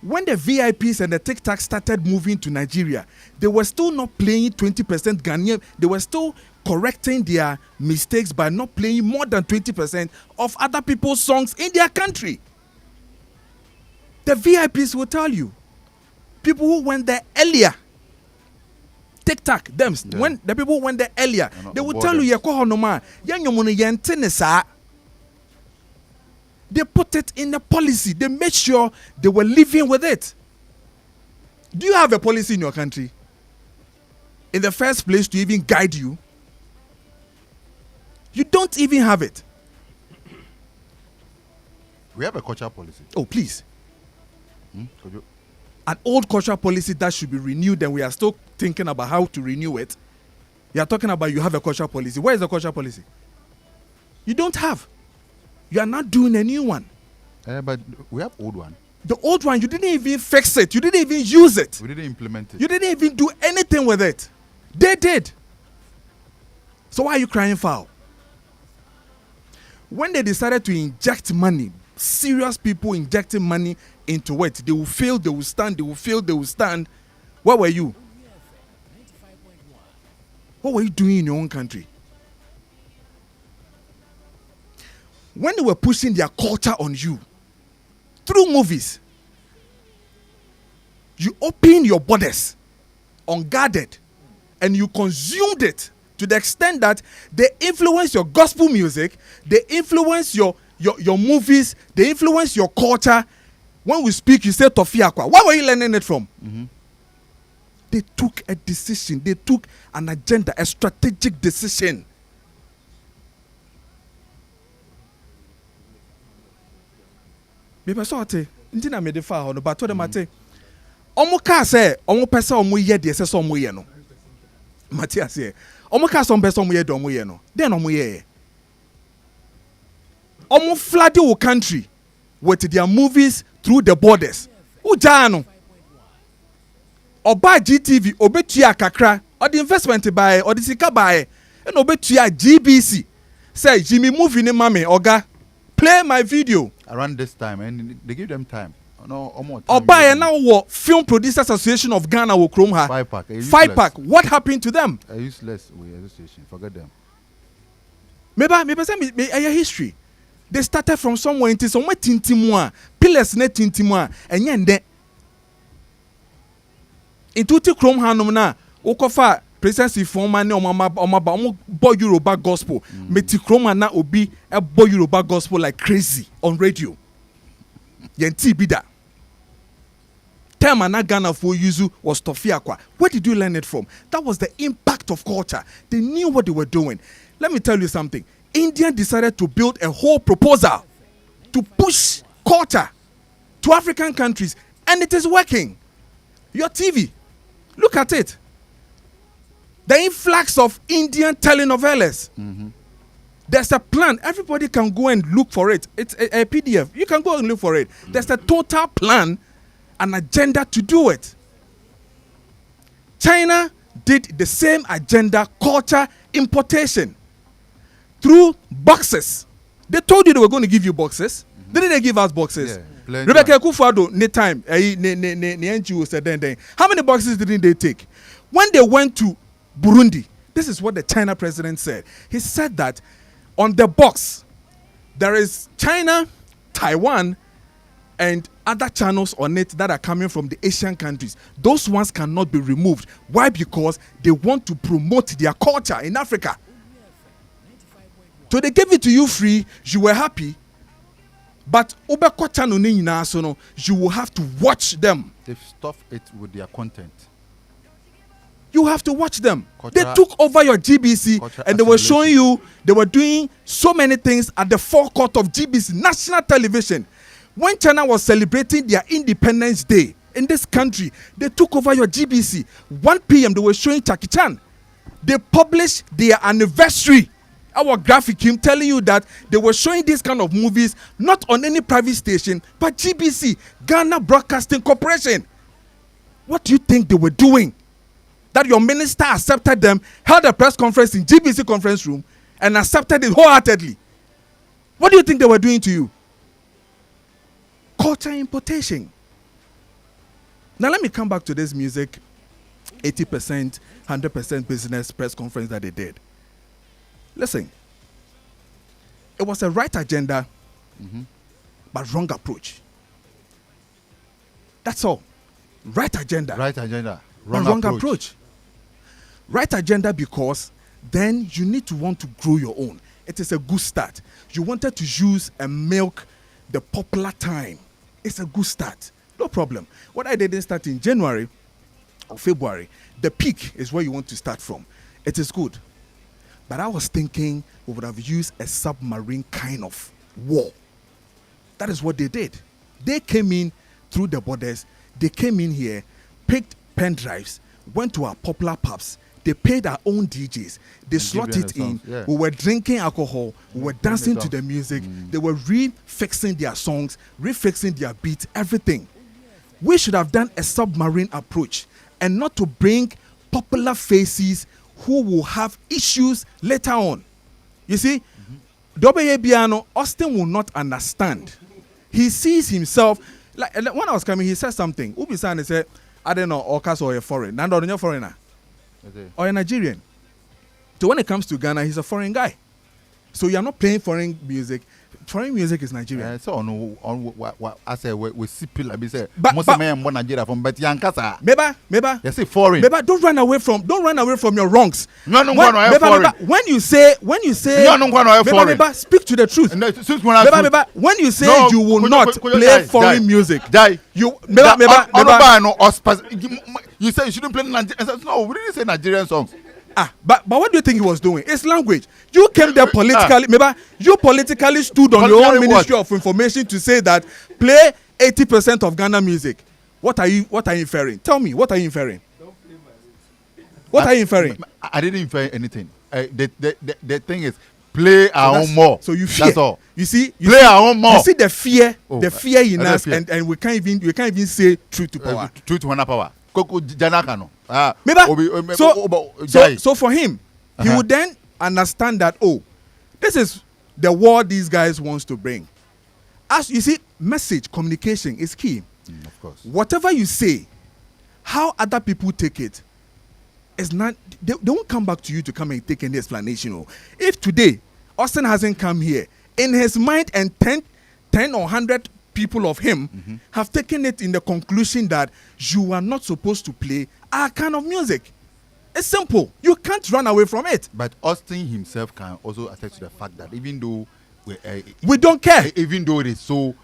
When the VIPs and the TikTok started moving to Nigeria, they were still not playing 20% Ghanaian. They were still correcting their mistakes by not playing more than 20% of other people's songs in their country. The VIPs will tell you. People who went there earlier, TikTok, them, when the people who went there earlier, they will tell you, they put it in the policy. They made sure they were living with it. Do you have a policy in your country? In the first place to even guide you? You don't even have it. We have a cultural policy. Oh, please. An old cultural policy that should be renewed, and we are still thinking about how to renew it. You are talking about you have a cultural policy. Where is the cultural policy? You don't have. You are not doing a new one. But we have old one. The old one, you didn't even fix it. You didn't even use it. We didn't implement it. You didn't even do anything with it. They did. So why are you crying foul? When they decided to inject money, serious people injecting money into it, they will fail, they will stand, they will fail, they will stand. Where were you? What were you doing in your own country? When they were pushing their culture on you through movies, you opened your borders unguarded and you consumed it to the extent that they influence your gospel music, they influence your movies, they influence your culture. When we speak, you say Tofiakwa. Where were you learning it from? They took a decision, they took an agenda, a strategic decision. Bipa sorte ntina me de fa ho no ba to de mate omo ka se omo pese omo ye de se so omo ye no mate ase omo ka so omo pese omo ye de omo ye no den omo ye omo flood your country with their movies through the borders uja no oba GTV obetua kakra or the investment buy or the sika buy And obetua GBC. Say Jimmy movie ni mame oga play my video. Around this time, and they give them time. No, more time. Oba now what Film Producers Association of Ghana will chrome her. 5-pack. 5-pack. What happened to them? A useless association. Forget them. Maybe say me a history. They started from somewhere into somewhere tintimwa, pillars net tintimwa, and yende. Into the chrome hanum na okofa presence former ne omaba boy Yoruba gospel. Meti chrome na obi a boy Yoruba gospel like crazy on radio. Yenti bida. Time na Ghana for Yuzu was Tofiakwa. Where did you learn it from? That was the impact of culture. They knew what they were doing. Let me tell you something. India decided to build a whole proposal to push culture to African countries, and it is working. Your TV, look at it. The influx of Indian telenovelas. There's a plan. Everybody can go and look for it. It's a PDF. You can go and look for it. There's a total plan, an agenda to do it. China did the same agenda, culture importation, through boxes. They told you they were going to give you boxes. Didn't they give us boxes? Yeah, Rebecca Kufado, ne time, NGO said then. How many boxes didn't they take? When they went to Burundi, this is what the China president said. He said that on the box, there is China, Taiwan, and other channels on it that are coming from the Asian countries. Those ones cannot be removed. Why? Because they want to promote their culture in Africa. So they gave it to you free, you were happy. But you will have to watch them. They've stuffed it with their content. You have to watch them. Cultural, they took over your GBC and they were showing you, they were doing so many things at the forecourt of GBC, national television. When China was celebrating their Independence Day in this country, they took over your GBC. 1 p.m. they were showing Jackie Chan. They published their anniversary. Our graphic team telling you that they were showing these kind of movies not on any private station, but GBC, Ghana Broadcasting Corporation. What do you think they were doing? That your minister accepted them, held a press conference in GBC conference room, and accepted it wholeheartedly. What do you think they were doing to you? Culture importation. Now let me come back to this music 80%, 100% business press conference that they did. Listen, it was a right agenda, but wrong approach. That's all. Right agenda. Right agenda. Wrong approach. Right agenda because then you need to want to grow your own. It is a good start. You wanted to use and milk the popular time. It's a good start. No problem. What I didn't start in January or February, the peak is where you want to start from. It is good. But I was thinking we would have used a submarine kind of war. That is what they did. They came in through the borders. They came in here, picked pen drives, went to our popular pubs. They paid our own DJs. They slot it in. Yeah. We were drinking alcohol. We were dancing to the music. They were refixing their songs, refixing their beats, everything. We should have done a submarine approach and not to bring popular faces who will have issues later on. You see, WBiano, Austin will not understand. He sees himself, like when I was coming, he said something. Ubi-san said, I don't know, Okas or a foreign. Nando, you're a foreigner. Okay. Or a Nigerian. So when it comes to Ghana, he's a foreign guy. So you're not playing foreign music. Foreign music is Nigerian. So on what I say we see people like say most of them born Nigeria from but Yankasa. Meba. You say foreign. Meba, don't run away from your wrongs. No, when you say Meba, speak to the truth. Meba, when you say you will not play foreign music. You say you shouldn't play Nigerian. No, we didn't say Nigerian songs. But what do you think he was doing? It's language. You came there politically. Maybe you politically stood on your own Ministry of Information to say that play 80% of Ghana music. What are you inferring? Tell me, what are you inferring? What are you inferring? I didn't infer anything. The thing is, play our own more. So you fear. That's all. You see, play our own more. You see the fear in us, and we can't even say truth to power. Truth to power. So for him, he would then understand that, oh, this is the world these guys wants to bring. As you see, message communication is key. Of course. Whatever you say, how other people take it is not, they won't come back to you to come and take any explanation. Oh. If today Austin hasn't come here, in his mind and 10 or 100 people of him have taken it in the conclusion that you are not supposed to play our kind of music. It's simple. You can't run away from it. But Austin himself can also attest to the fact that even though we don't care, even though it is so,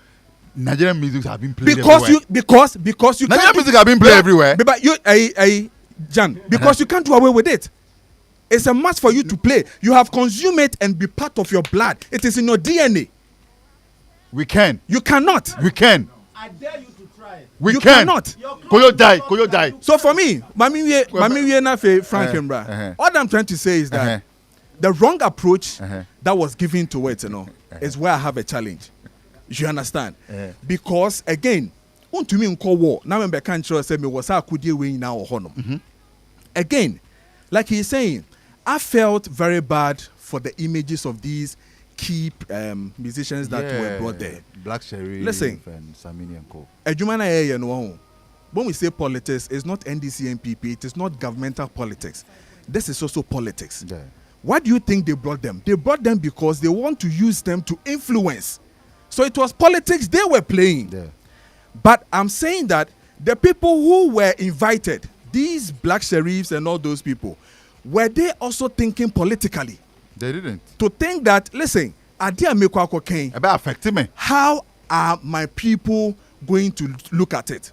Nigerian music have been played because everywhere. because you Nigerian can't music have been played everywhere. But you, Jan, because you can't do away with it. It's a must for you to play. You have consumed it and be part of your blood. It is in your DNA. We can. You cannot. We can. I dare you to try it. We You can. cannot. Koyo die. So for me, mami we na fe Frank Mbra. All I'm trying to say is that the wrong approach that was given to it, is where I have a challenge. You understand? Because again, untumi nko war. Now when Bekan Chiro said me was akudie we now or honor. Again, like he's saying, I felt very bad for the images of these key musicians that were brought there. Black Sherry, Listen, and Samini and Co. When we say politics, it's not NDC and PP, it is not governmental politics. This is also politics. Yeah. Why do you think they brought them? They brought them because they want to use them to influence. So it was politics they were playing. Yeah. But I'm saying that the people who were invited, these black sheriffs and all those people, were they also thinking politically? They didn't. To think that, listen, About affecting me. how are my people going to look at it?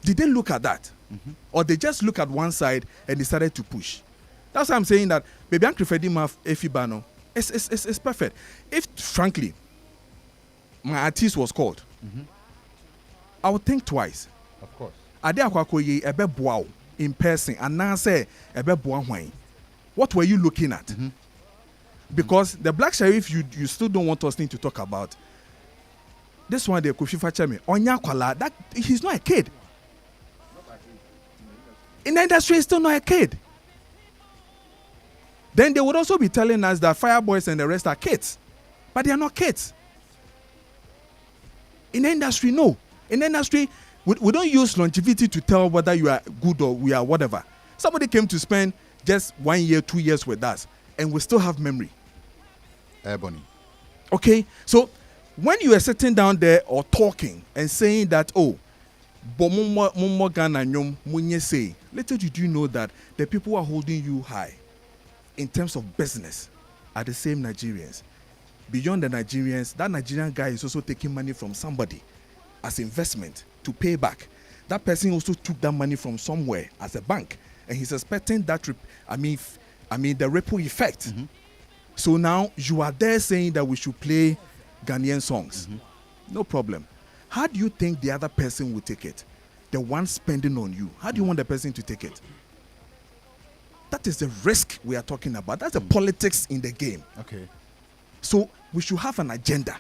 Did they look at that? Or they just look at one side and decided to push? That's why I'm saying that baby Uncle Freddie Maf Efibano, it's perfect. If frankly my artist was called, I would think twice. Of course. Ade akwakoye ebe boa in person and now say ebe boa hwan. What were you looking at? Because the black sheriff you still don't want us to talk about. This one they Kofi Fachemi Onya Kwala, that he's not a kid. In the industry he's still not a kid. Then they would also be telling us that Fireboys and the rest are kids. But they are not kids. In the industry, no. In the industry, we don't use longevity to tell whether you are good or we are whatever. Somebody came to spend just 1 year, 2 years with us, and we still have memory. Ebony. Okay? So, when you are sitting down there or talking and saying that, oh, little did you know that the people who are holding you high in terms of business are the same Nigerians. Beyond the Nigerians, that Nigerian guy is also taking money from somebody as investment to pay back. That person also took that money from somewhere as a bank, and he's expecting that the ripple effect. So now you are there saying that we should play Ghanaian songs. No problem. How do you think the other person will take it? The one spending on you. How do you want the person to take it? That is the risk we are talking about. That's the politics in the game. Okay. So we should have an agenda.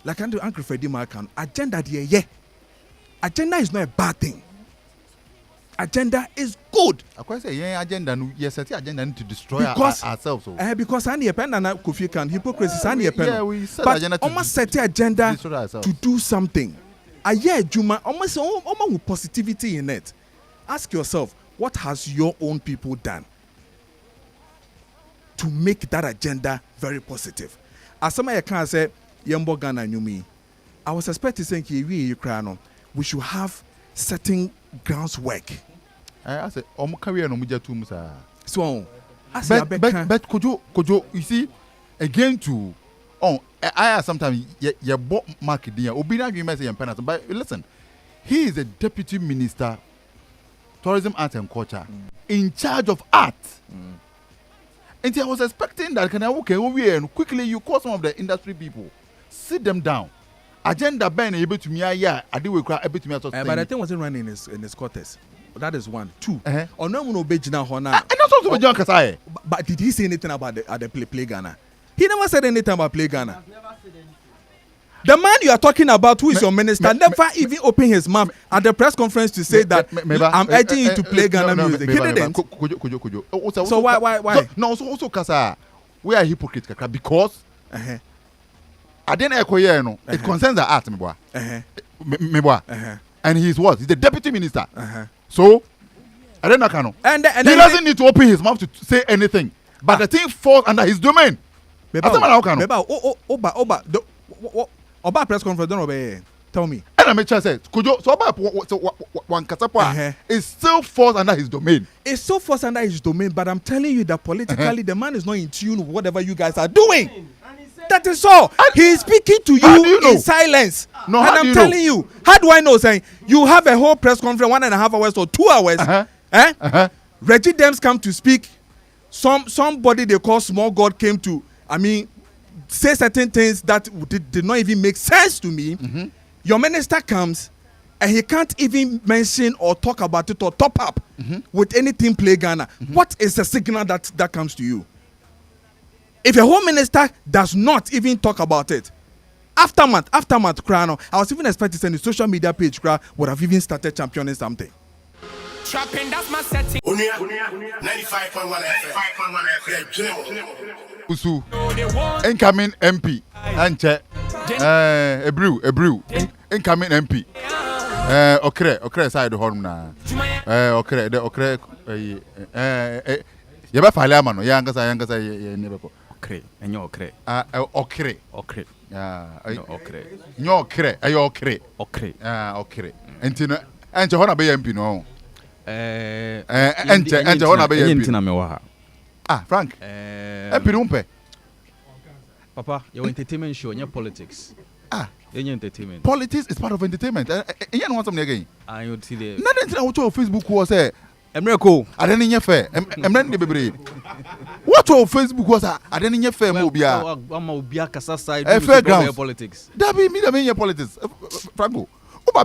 Like Uncle Freddie Marcan, agenda yeah. Agenda is not a bad thing. Agenda is good. I quite say agenda. Yes, agenda to destroy ourselves. Because I need a pen and Kofi can hypocrisy. I need a pen. Yeah, we set but agenda almost set the agenda to do something. Juma almost with positivity in it. Ask yourself, what has your own people done to make that agenda very positive? As somebody can say, Yembo Ghana Nyumi, I was expecting saying we should have certain groundwork. I said, career no muja too much. So, but Kojo, you see, again to I sometimes you bought market there. Obina agreement say penalty. But listen, he is a deputy minister, tourism, arts and culture, in charge of art. And I was expecting that can I walk over and quickly you call some of the industry people, sit them down. Agenda Ben able to me, I do able to me. But I think wasn't running in his quarters. That is one. Two. Or no one obeyed now. And not also John Kasai. But did he say anything about the play Ghana? He never said anything about play Ghana. The man you are talking about, who is your minister, never even opened his mouth at the press conference to say that I'm urging you to play Ghana music. He didn't. So why? No, also kasa, we are hypocrites because I didn't echo here, no. It concerns the art, me boy. And he's what? He's the deputy minister. So I don't know. And he doesn't need to open his mouth to say anything. But the thing falls under his domain. Oba press conference don't obey. Tell me. And I make sure say, could you so one kasapa it still falls under his domain. It still falls under his domain, but I'm telling you that politically the man is not in tune with whatever you guys are doing. That is all. He is speaking to you in silence. No, and I'm telling you, how do I know? Saying you have a whole press conference 1.5 hours or 2 hours. Reggie Dems come to speak. Somebody they call Small God came to, say certain things that did not even make sense to me. Your minister comes and he can't even mention or talk about it or top up with anything play Ghana. What is the signal that comes to you? If a home minister does not even talk about it, aftermath, Krano, I was even expecting the social media page would have even started championing something. Trapping, that's my setting. 95.1 FM. Usu, incoming MP, Anche, a brew, incoming MP. Okre side the home now. Okre, Yaba Falamano, Yangas, never. Okre, and your okre. Okre. Okre. Okre. And Johana Bay MP, no. Enter Johana Bay MP. Frank. MP. Papa, your entertainment show, your politics. Your entertainment. Politics is part of entertainment. You know what I'm again? I would see the. Nothing on Facebook was a miracle. I didn't hear fair. I'm not the baby. What on Facebook was I didn't hear fair. Mobia side. Fairground politics. That be me the politics. Franco.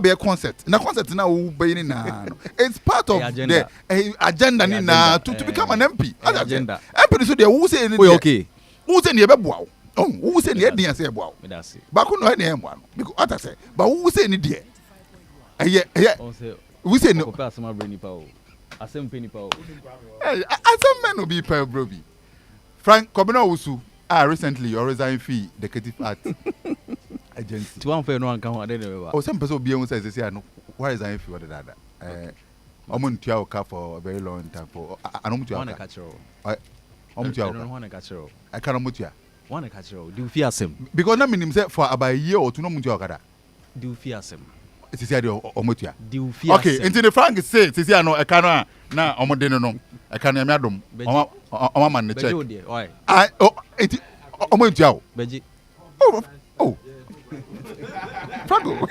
Be a concert. Na concert now it's part of the agenda to become an MP. Agenda. MP so they who say okay. Who say near bow? Oh, who say near dear say bow? But who know any one? Because what I say, but who say any dear? We say no. I say penny power. I some men will be per broby. Frank Kobina Usu recently you resign fee the creative art agency. To one fair no one can I don't know. Oh, some person be on says say no. Why resign fee what that? Omon Tiaoka for a very long time for Anomutia. One catch roll. I can't mutia. One catch roll. Do fear him. Because I mean himself for about a year or two no mutia. Do fear him. It is here or mutia. Do fear. Okay, into the Frank says, it is here no, I cannot now omodeno no. I can't madam. Oh, man, the check. Why? It omotia. Beji. Oh. Franco.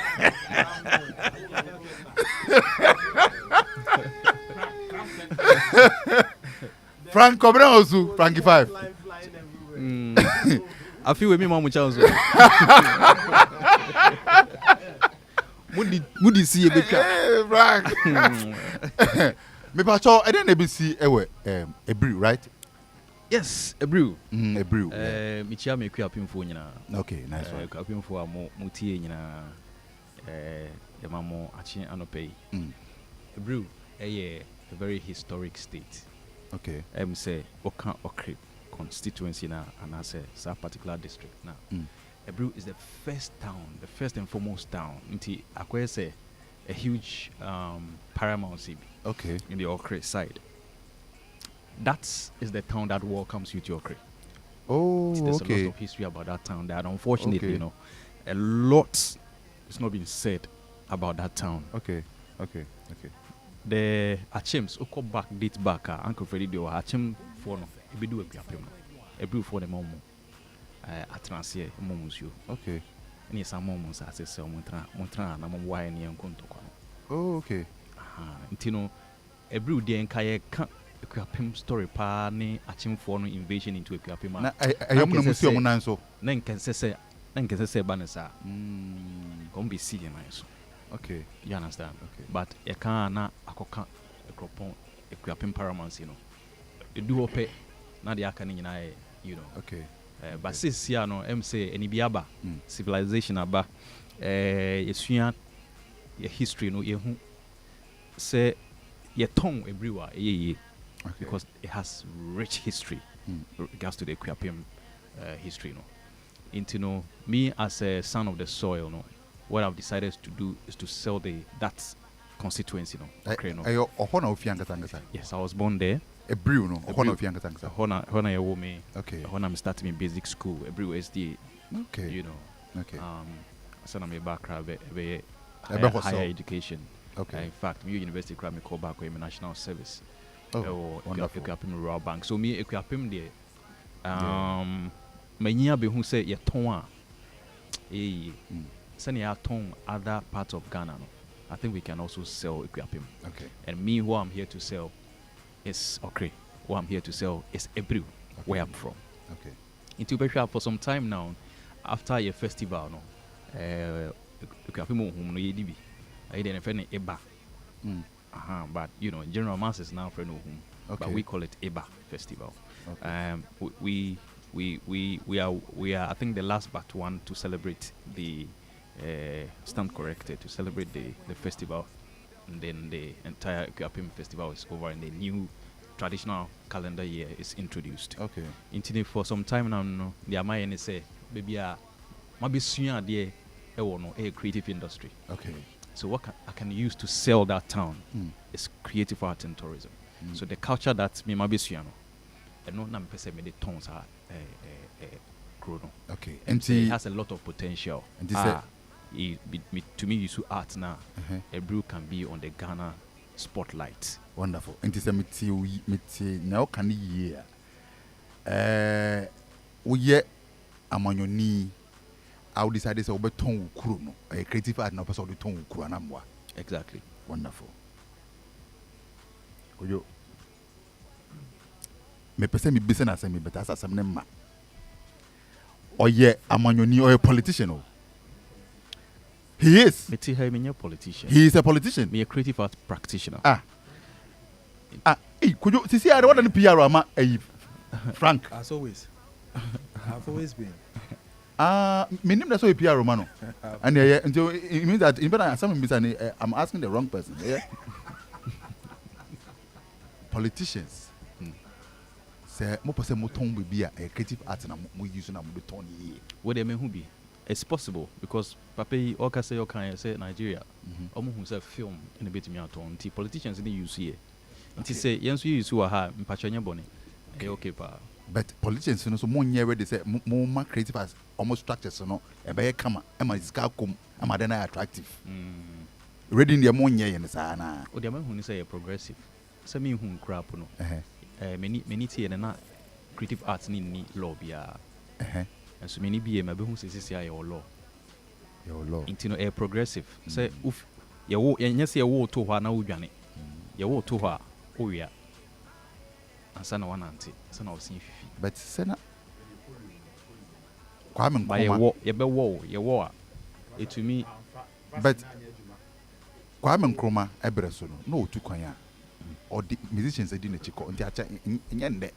Frank Cobra Frankie 5. I feel with me, Mama Charles. Moody see a bit. Frank. Me pacho, I didn't see a brew, right? Yes, a brew. A brew. Michia make you up in phone. Okay, nice one. Up in for a muti in the mamo achi anope. A brew, a very historic state. Okay. Say Oka Okre constituency now, and I say that particular district now. Ebru is the first town, the first and foremost town. Inti Akwe say a huge paramount CB. Okay. In the Okre side. That is the town that welcomes you to Okre. Oh, There's a lot of history about that town that unfortunately, a lot is not being said about that town. Okay. The Achims who come back dates back Uncle Freddy do Achim for no be do a brew for the moment atransie moments you okay any some moments as say montra na mom why ni enkonto kwa oh okay intino a brew dey nkaye ka ekwapem story pa ni Achim for no invasion into ekwapem na ayom na museum nan so na nkese ba nsa come be see na so. Okay, you understand? Okay, but you can't na akoka ekropon ekwapem paramount, you know. You do ope na the akani you know. Okay. But since here no say any biaba civilization aba yesua your history no ye hu say your tongue everywhere because it has rich history regards to the Ekuapem history no. Into no me as a son of the soil no, what I've decided to do is to sell that constituency no. Yes, I was born there. A brew no Ohona Fiankatanga. Hona ya me. Okay. Hona I'm starting in basic school everywhere SDA. Okay. You know. Okay. So I'm a background higher education. Okay. In fact, me university grad me call back with national service. Oh, wonderful. Ekuapem Rural Bank. So me Ekuapem there. Many be who say ye ton send ya ton other parts of Ghana. No? I think we can also sell Ekuapem. Okay. And me who I'm here to sell is okay. What I'm here to sell is Ebrew, where I'm from. Okay. Into Beshua for some time now, after a festival, no, Ekuapem no yedibi. I didn't find Eba. But you know, general masses now friend home. Okay. But we call it Eba Festival. Okay. We are I think the last but one to celebrate the stand corrected to celebrate the festival, and then the entire Ekuapem festival is over and the new traditional calendar year is introduced. Okay. Into for some time now, no, the Amaya say baby maybe soon there a creative industry. Okay. So what I can use to sell that town is creative art and tourism. So the culture that me maybe soon and no number say me the towns are grown. Okay. And it has a lot of potential. And this to me, you see art now. A brew can be on the Ghana spotlight. Wonderful. And this is now can year. We yet among your knee. I would decide this over tongue kruno. A creative art now person the tongue kruanamwa. Exactly. Wonderful. Oyo. Me person me business me but as some name. Or yeah, among your knee or a politician. Oh. He is. Me a politician. He is a politician. Me a creative art practitioner. Hey, could you see? I don't want to PR ama Frank. As always, I've always been. My name that's why PR Romano. And until it means that even I'm asking the wrong person. Yeah. Politicians. Say mo person mo ton be a creative art na mo use na mo be ton here. What they mean who be? It's possible because Pape Oka say Nigeria. Omo who say film in a bit me at on. Politicians in the use here. And he say yes you use who ha mpachonya boni. Okay pa. But politicians no so mo nyere they say mo creative as almost structures no e be kama e ma iska kom e ma den attractive. Reading the mo nyere yen sa na. O de man who say progressive. Say me who crap no. Many tie na creative arts ni law bia. And so many be ma be who say your law. Your law. Intino a progressive. Say uf ye wo yes ye wo to hwa na udwane. Ye wo to hwa o wia. Ansa na wana anti. Ansa na osin fifi. But sena Kwame Nkrumah. Ye wo it to me. But Kwame Nkrumah ebreso no otu kwan ya. Or the musicians dey na chiko nti acha nyende.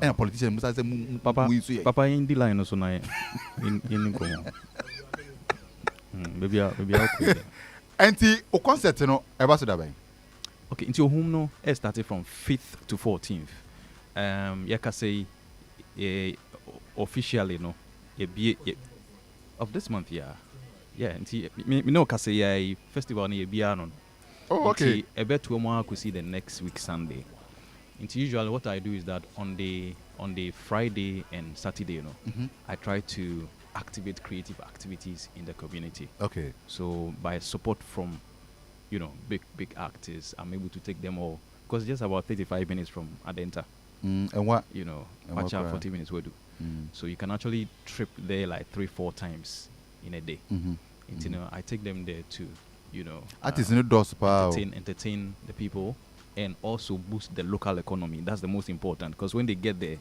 And politicians must say Papa in the line also na in Nkrumah. Maybe okay. Anti o concert no eba so da ben. Okay, into home no it started from 5th to 14th. You can say officially no of this month yeah me no can say festival na be on. Oh, okay. I bet we could see the next week Sunday. Usually what I do is that on the Friday and Saturday, you know, I try to activate creative activities in the community. Okay. So by support from, you know, big actors, I'm able to take them all because just about 35 minutes from Adenta. And what? You know, watch out 40 minutes we do. So you can actually trip there like 3-4 times in a day. You know, I take them there to, you know, entertain the people and also boost the local economy. That's the most important because when they get there,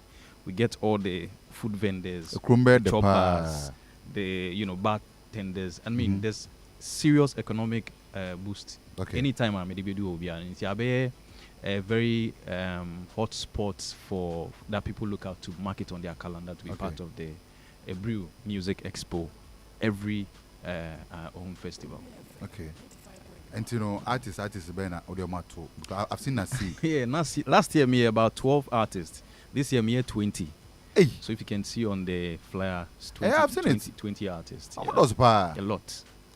we get all the food vendors, the choppers, the bartenders. I mean, there's serious economic boost. Okay. Anytime I'm do a very hot spot for that people look out to market on their calendar to be part of the Ebrew Music Expo every own festival. Okay. And you know, artists been Odiomato. Because I've seen Nasi. Yeah, Nasi. Last year me about 12 artists. This year me 20. Hey. So if you can see on the flyer, 20, I've seen 20 artists. How was a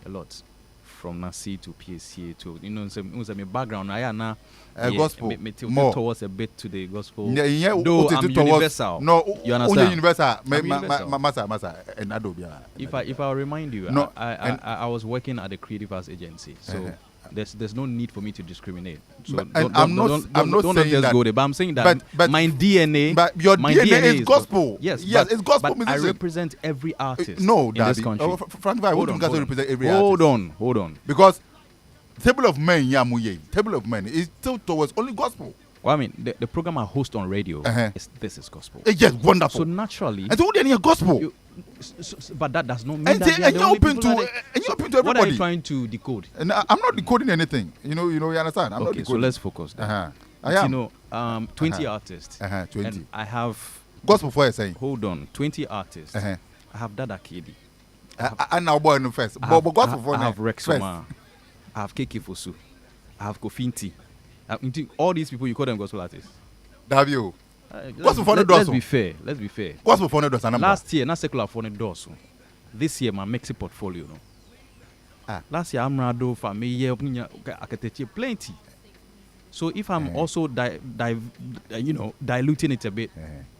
lot. From Nasi to PAAA to my background. I am now gospel more towards a bit to the gospel. Yeah. Though I'm universal. No, you understand? Universal. Universal. And Adobe. If I remind you, no, I was working at a creative arts agency, so there's no need for me to discriminate. So I'm not saying that. Go there, but I'm saying that but my DNA. But your DNA is gospel. Yes, it's gospel. But I represent every artist in this country. Frankly, I wouldn't represent every artist. Hold on. Because Table of Men is still towards only gospel. Well, I mean, the program I host on radio this is gospel. It's just wonderful. So naturally, and so they need gospel. But that does not mean and that you're open to everybody. What are you trying to decode? And I'm not decoding anything. You understand? I'm not decoding. So let's focus. I am. 20 artists. 20. And I have gospel for you saying. Hold on, 20 artists. I have Dada KD. And now boy no first. But gospel for I have Rex Omar. I have KK Fosu. I have Kofinti. All these people, you call them gospel artists. W. Let's be fair. Gospel for doors. Last year, not secular for doors. This year, my Mexi portfolio. No. Last year, I'm Rado for me. I can take plenty. So if I'm also diluting it a bit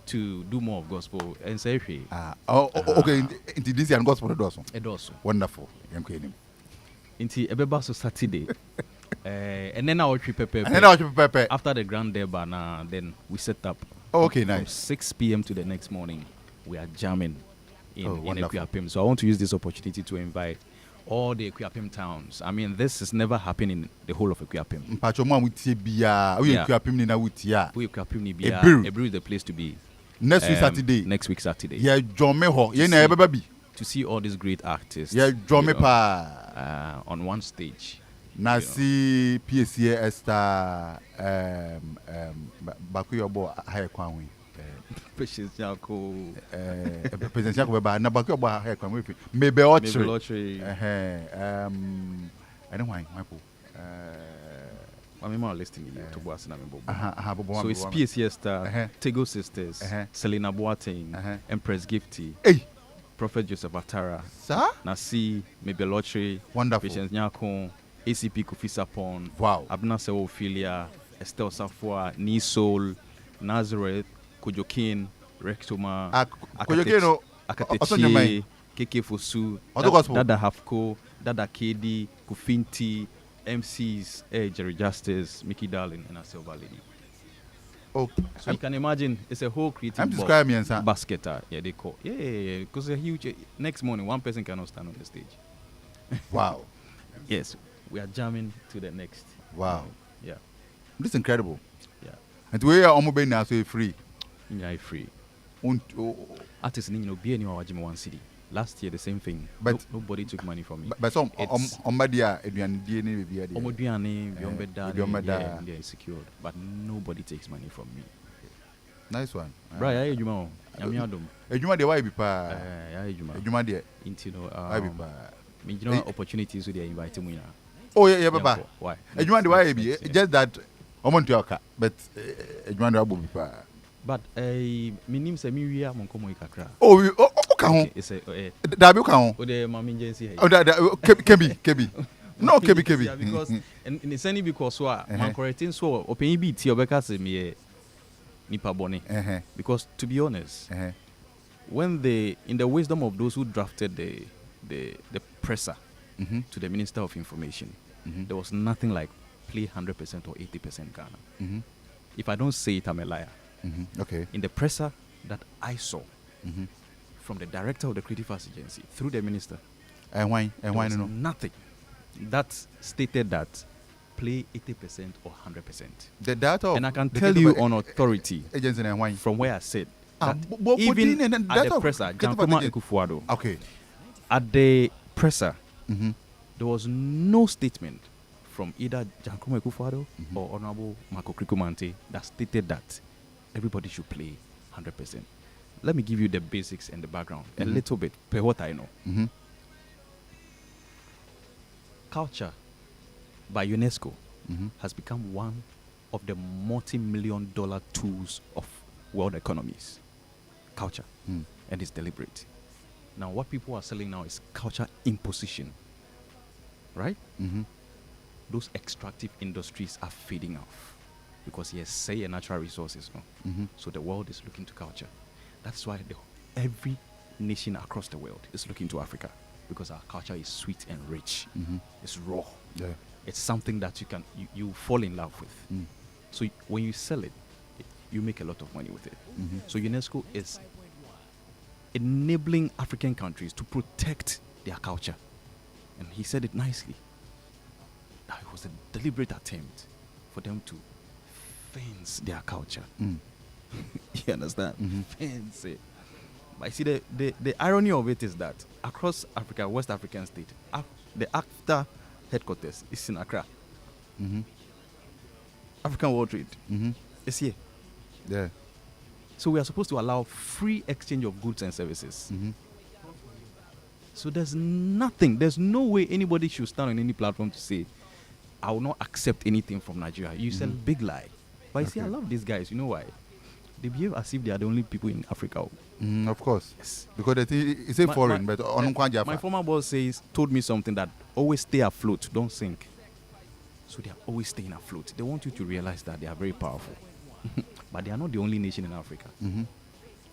to do more of gospel and say, okay, into this year gospel doors. Wonderful. Into Ebeba so Saturday. And then our trip Pepe. After the grand debut, then we set up. Okay, nice. From 6 p.m. to the next morning, we are jamming in Equiapim. So I want to use this opportunity to invite all the Equiapim towns. I mean, this has never happened in the whole of Equiapim. Ebru is the place to be. Next week Saturday. Yeah, to see all these great artists. Yeah, on one stage. Nasi PAAA Esther Bakuyobo High Kwanwi. Patience Yako. Patience Yako Baba Nabakuyobo High Kwanwi. Maybe lottery. I don't mind, Michael. I'm more listening to Boas and so it's PAAA Esther, Tego Sisters, Selena Boateng, Empress Gifty. Prophet Joseph Atara. Nasi Maybe lottery. Wonderful. Patience Yako. ACP Kofi Sapon, Abna Sewo Ophelia, Estelle Safwa, Nisol, Nazareth, Kojokin, Rectoma, Akatechi, KK Fosu, Dada Hafko, Dada KD, Kufinti, MCs, Jerry Justice, Mickey Darling, and a Silver Lady. So you can imagine it's a whole creative basket. Yeah, they call. Yeah, because it's a huge. Next morning, one person cannot stand on the stage. Wow. Yes. We are jamming to the next. Wow. Yeah. This is incredible. Yeah. And we are almost now so free. Yeah, free. Artists be anywhere one city. Last year the same thing. But nobody took money from me. But some Omadia they're insecure. But nobody takes money from me. Nice one. Right, Ejuma. Ejuma de why be pa? Ejuma de. Into opportunities with they invite me now. Oh yeah, Baba. Why? Ejuma de why be? Just that Omon to Oka, but Ejuma de Abu be pa. But my name is Emiria Monkomo Ikakra. Oh, okay. It's a Dabu Kaon. Oh, the Mammy Jensi. Oh, Kebi. No, Kebi. Yeah, because and it's only because man correcting so open BT Obeka say me Nipa Boni. Because to be honest, when in the wisdom of those who drafted the presser to the Minister of Information, there was nothing like play 100% or 80% Ghana. If I don't say it, I'm a liar. Okay. In the presser that I saw from the director of the Creative Arts Agency through the minister, nothing that stated that play 80% or 100%. The data, and I can tell you on authority from where I sit, even at the presser, Jankoma Ekufuado, okay, at the presser, there was no statement from either Jankroma Akufo-Addo or Honorable Marco Krikumante that stated that everybody should play 100%. Let me give you the basics and the background a little bit per what I know. Culture by UNESCO has become one of the multi-million-dollar tools of world economies. Culture. And it's deliberate. Now, what people are selling now is culture imposition. Right? Those extractive industries are fading off because yes, say natural resources. No? So the world is looking to culture. That's why every nation across the world is looking to Africa because our culture is sweet and rich. It's raw. Yeah. It's something that you fall in love with. So when you sell it, you make a lot of money with it. So UNESCO is enabling African countries to protect their culture. And he said it nicely. That it was a deliberate attempt for them to fence their culture. You understand? Fence it. But you see, the irony of it is that across Africa, West African state, the ACTA headquarters is in Accra. African World Trade is here. Yeah. So we are supposed to allow free exchange of goods and services. So there's no way anybody should stand on any platform to say, I will not accept anything from Nigeria. You sell big lie. But you see, I love these guys. You know why? They behave as if they are the only people in Africa. Of course. Yes. Because it's a foreign, but my former boss told me something that always stay afloat, don't sink. So they are always staying afloat. They want you to realize that they are very powerful. But they are not the only nation in Africa.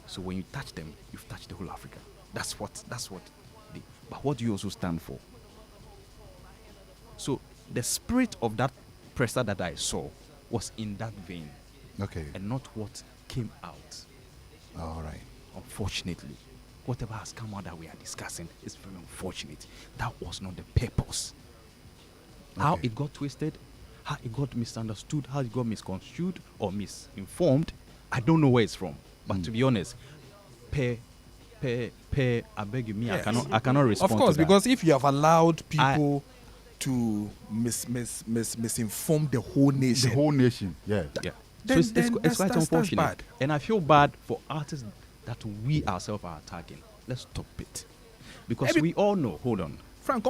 So when you touch them, you've touched the whole Africa. That's what but what do you also stand for? So the spirit of that presser that I saw was in that vein. Okay. And not what came out. All right. Unfortunately, whatever has come out that we are discussing is very unfortunate. That was not the purpose. Okay. How it got twisted, how it got misunderstood, how it got misconstrued or misinformed, I don't know where it's from. But to be honest, I beg you, me, I cannot respond. Of course, to that. because if you have allowed people to misinform the whole nation. The whole nation, yeah. So it's quite unfortunate. Bad. And I feel bad for artists that we ourselves are attacking. Let's stop it. Because we all know, hold on. Frank,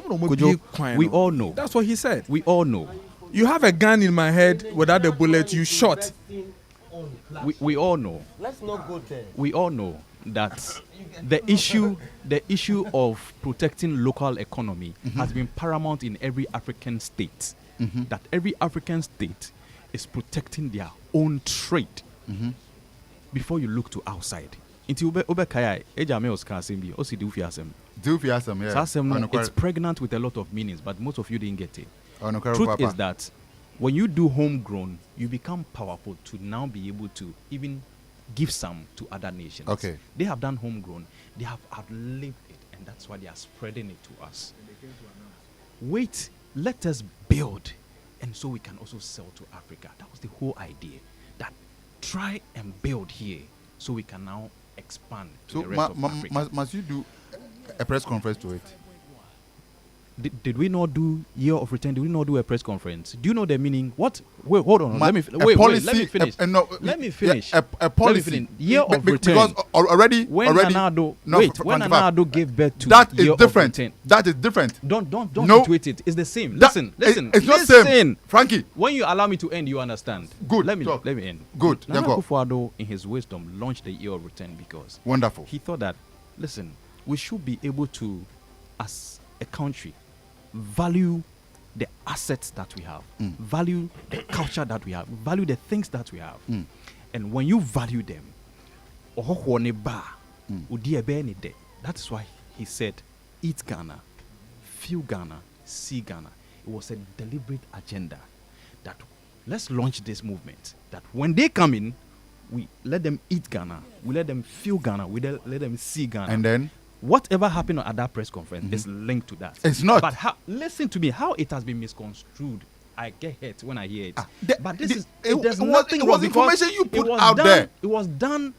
we all know. That's what he said. We all know. You have a gun in my head without the bullet, you shot. We all know. Let's not go there. We all know that the issue of protecting local economy has been paramount in every African state. That every African state is protecting their own trade before you look to outside. It's pregnant with a lot of meanings, but most of you didn't get it. Truth is that when you do homegrown, you become powerful to now be able to even give some to other nations. Okay. They have done homegrown. They have outlived it, and that's why they are spreading it to us. Wait, let us build, and so we can also sell to Africa. That was the whole idea. That try and build here, so we can now expand to the rest of Africa. Must you do a press conference to it? Did we not do year of return? Did we not do a press conference? Do you know the meaning? What? Wait, hold on. Let me finish. Let me finish. Let me finish. A policy. Year of return. Because already. When Nana Adwoa gave birth to that year is different. Of return. That is different. Don't tweet it. It's the same. Listen. It's not same. Frankie. When you allow me to end, you understand. Good. Let me end. Good. Nana Adwoa, in his wisdom, launched the year of return because wonderful. He thought that, listen, we should be able to, as a country, value the assets that we have, value the culture that we have, value the things that we have. And when you value them, that is why he said, eat Ghana, feel Ghana, see Ghana. It was a deliberate agenda that let's launch this movement, that when they come in, we let them eat Ghana, we let them feel Ghana, we let them see Ghana. And then whatever happened at that press conference is linked to that. It's not. But listen to me, how it has been misconstrued. I get hurt when I hear it. But there's nothing it was information you put out there. It was done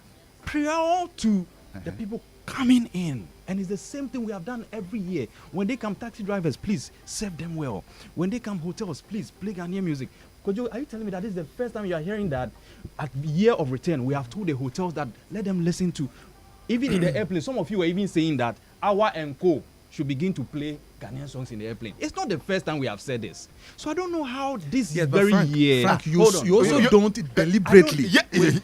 prior to the people coming in. And it's the same thing we have done every year. When they come, taxi drivers, please serve them well. When they come, hotels, please play Ghanaian music. Kojo, are you telling me that this is the first time you are hearing that at the year of return, we have told the hotels that let them listen to, even in the airplane, some of you are even saying that our and co should begin to play Ghanaian songs in the airplane. It's not the first time we have said this. So I don't know how this very year. Frank, you also don't deliberately.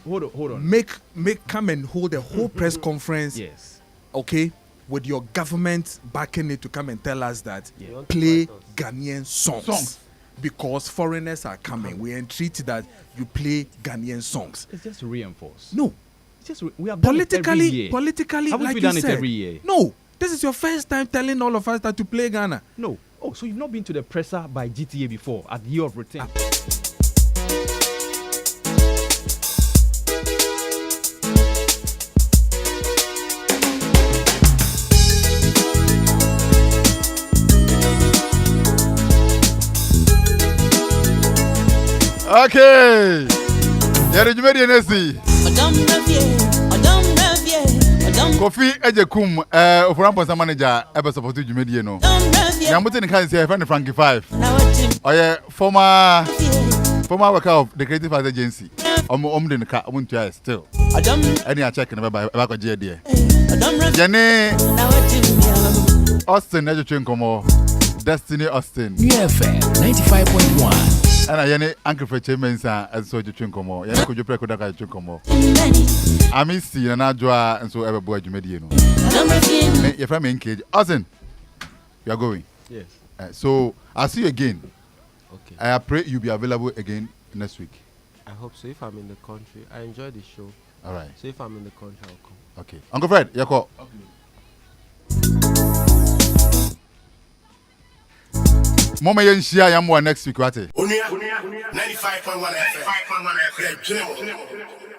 Hold on. Make come and hold a whole press conference. Yes. Okay, with your government backing it to come and tell us that Yeah. play Ghanaian songs. Because foreigners are coming. We entreat that you play Ghanaian songs. It's just to reinforce. No. It's just we have done it every year. Politically, Haven't like we you done it said, every year? No. This is your first time telling all of us that to play Ghana. No. Oh, so you've not been to the presser by GTA before at the year of return? Okay. Yare jumedi NSC. Kofi Ejekum, Ofuramponsa manager, ebe support jumedi no. Nyamuti ni kan say friend Frankie 5. Oye former worker of the Creative Arts Agency. Omo de nka omo ntua still. Any a check na ba ko je there. Jene Austin Ejekum komo. Destiny Austine. UFM 95.1. And I any Uncle for Chairman and so you drink more. You could you pray could I drink more. I miss Nana Adwoa and so ever boy you made you know. If I'm NKG Nana, you are going. Yes. So I'll see you again. Okay. I pray you'll be available again next week. I hope so. If I'm in the country, I enjoy the show. All right. So if I'm in the country, I'll come. Okay. Uncle Fred, you call. Okay. Mama yenshia yamwa next week wate. Onua 95.1 FM.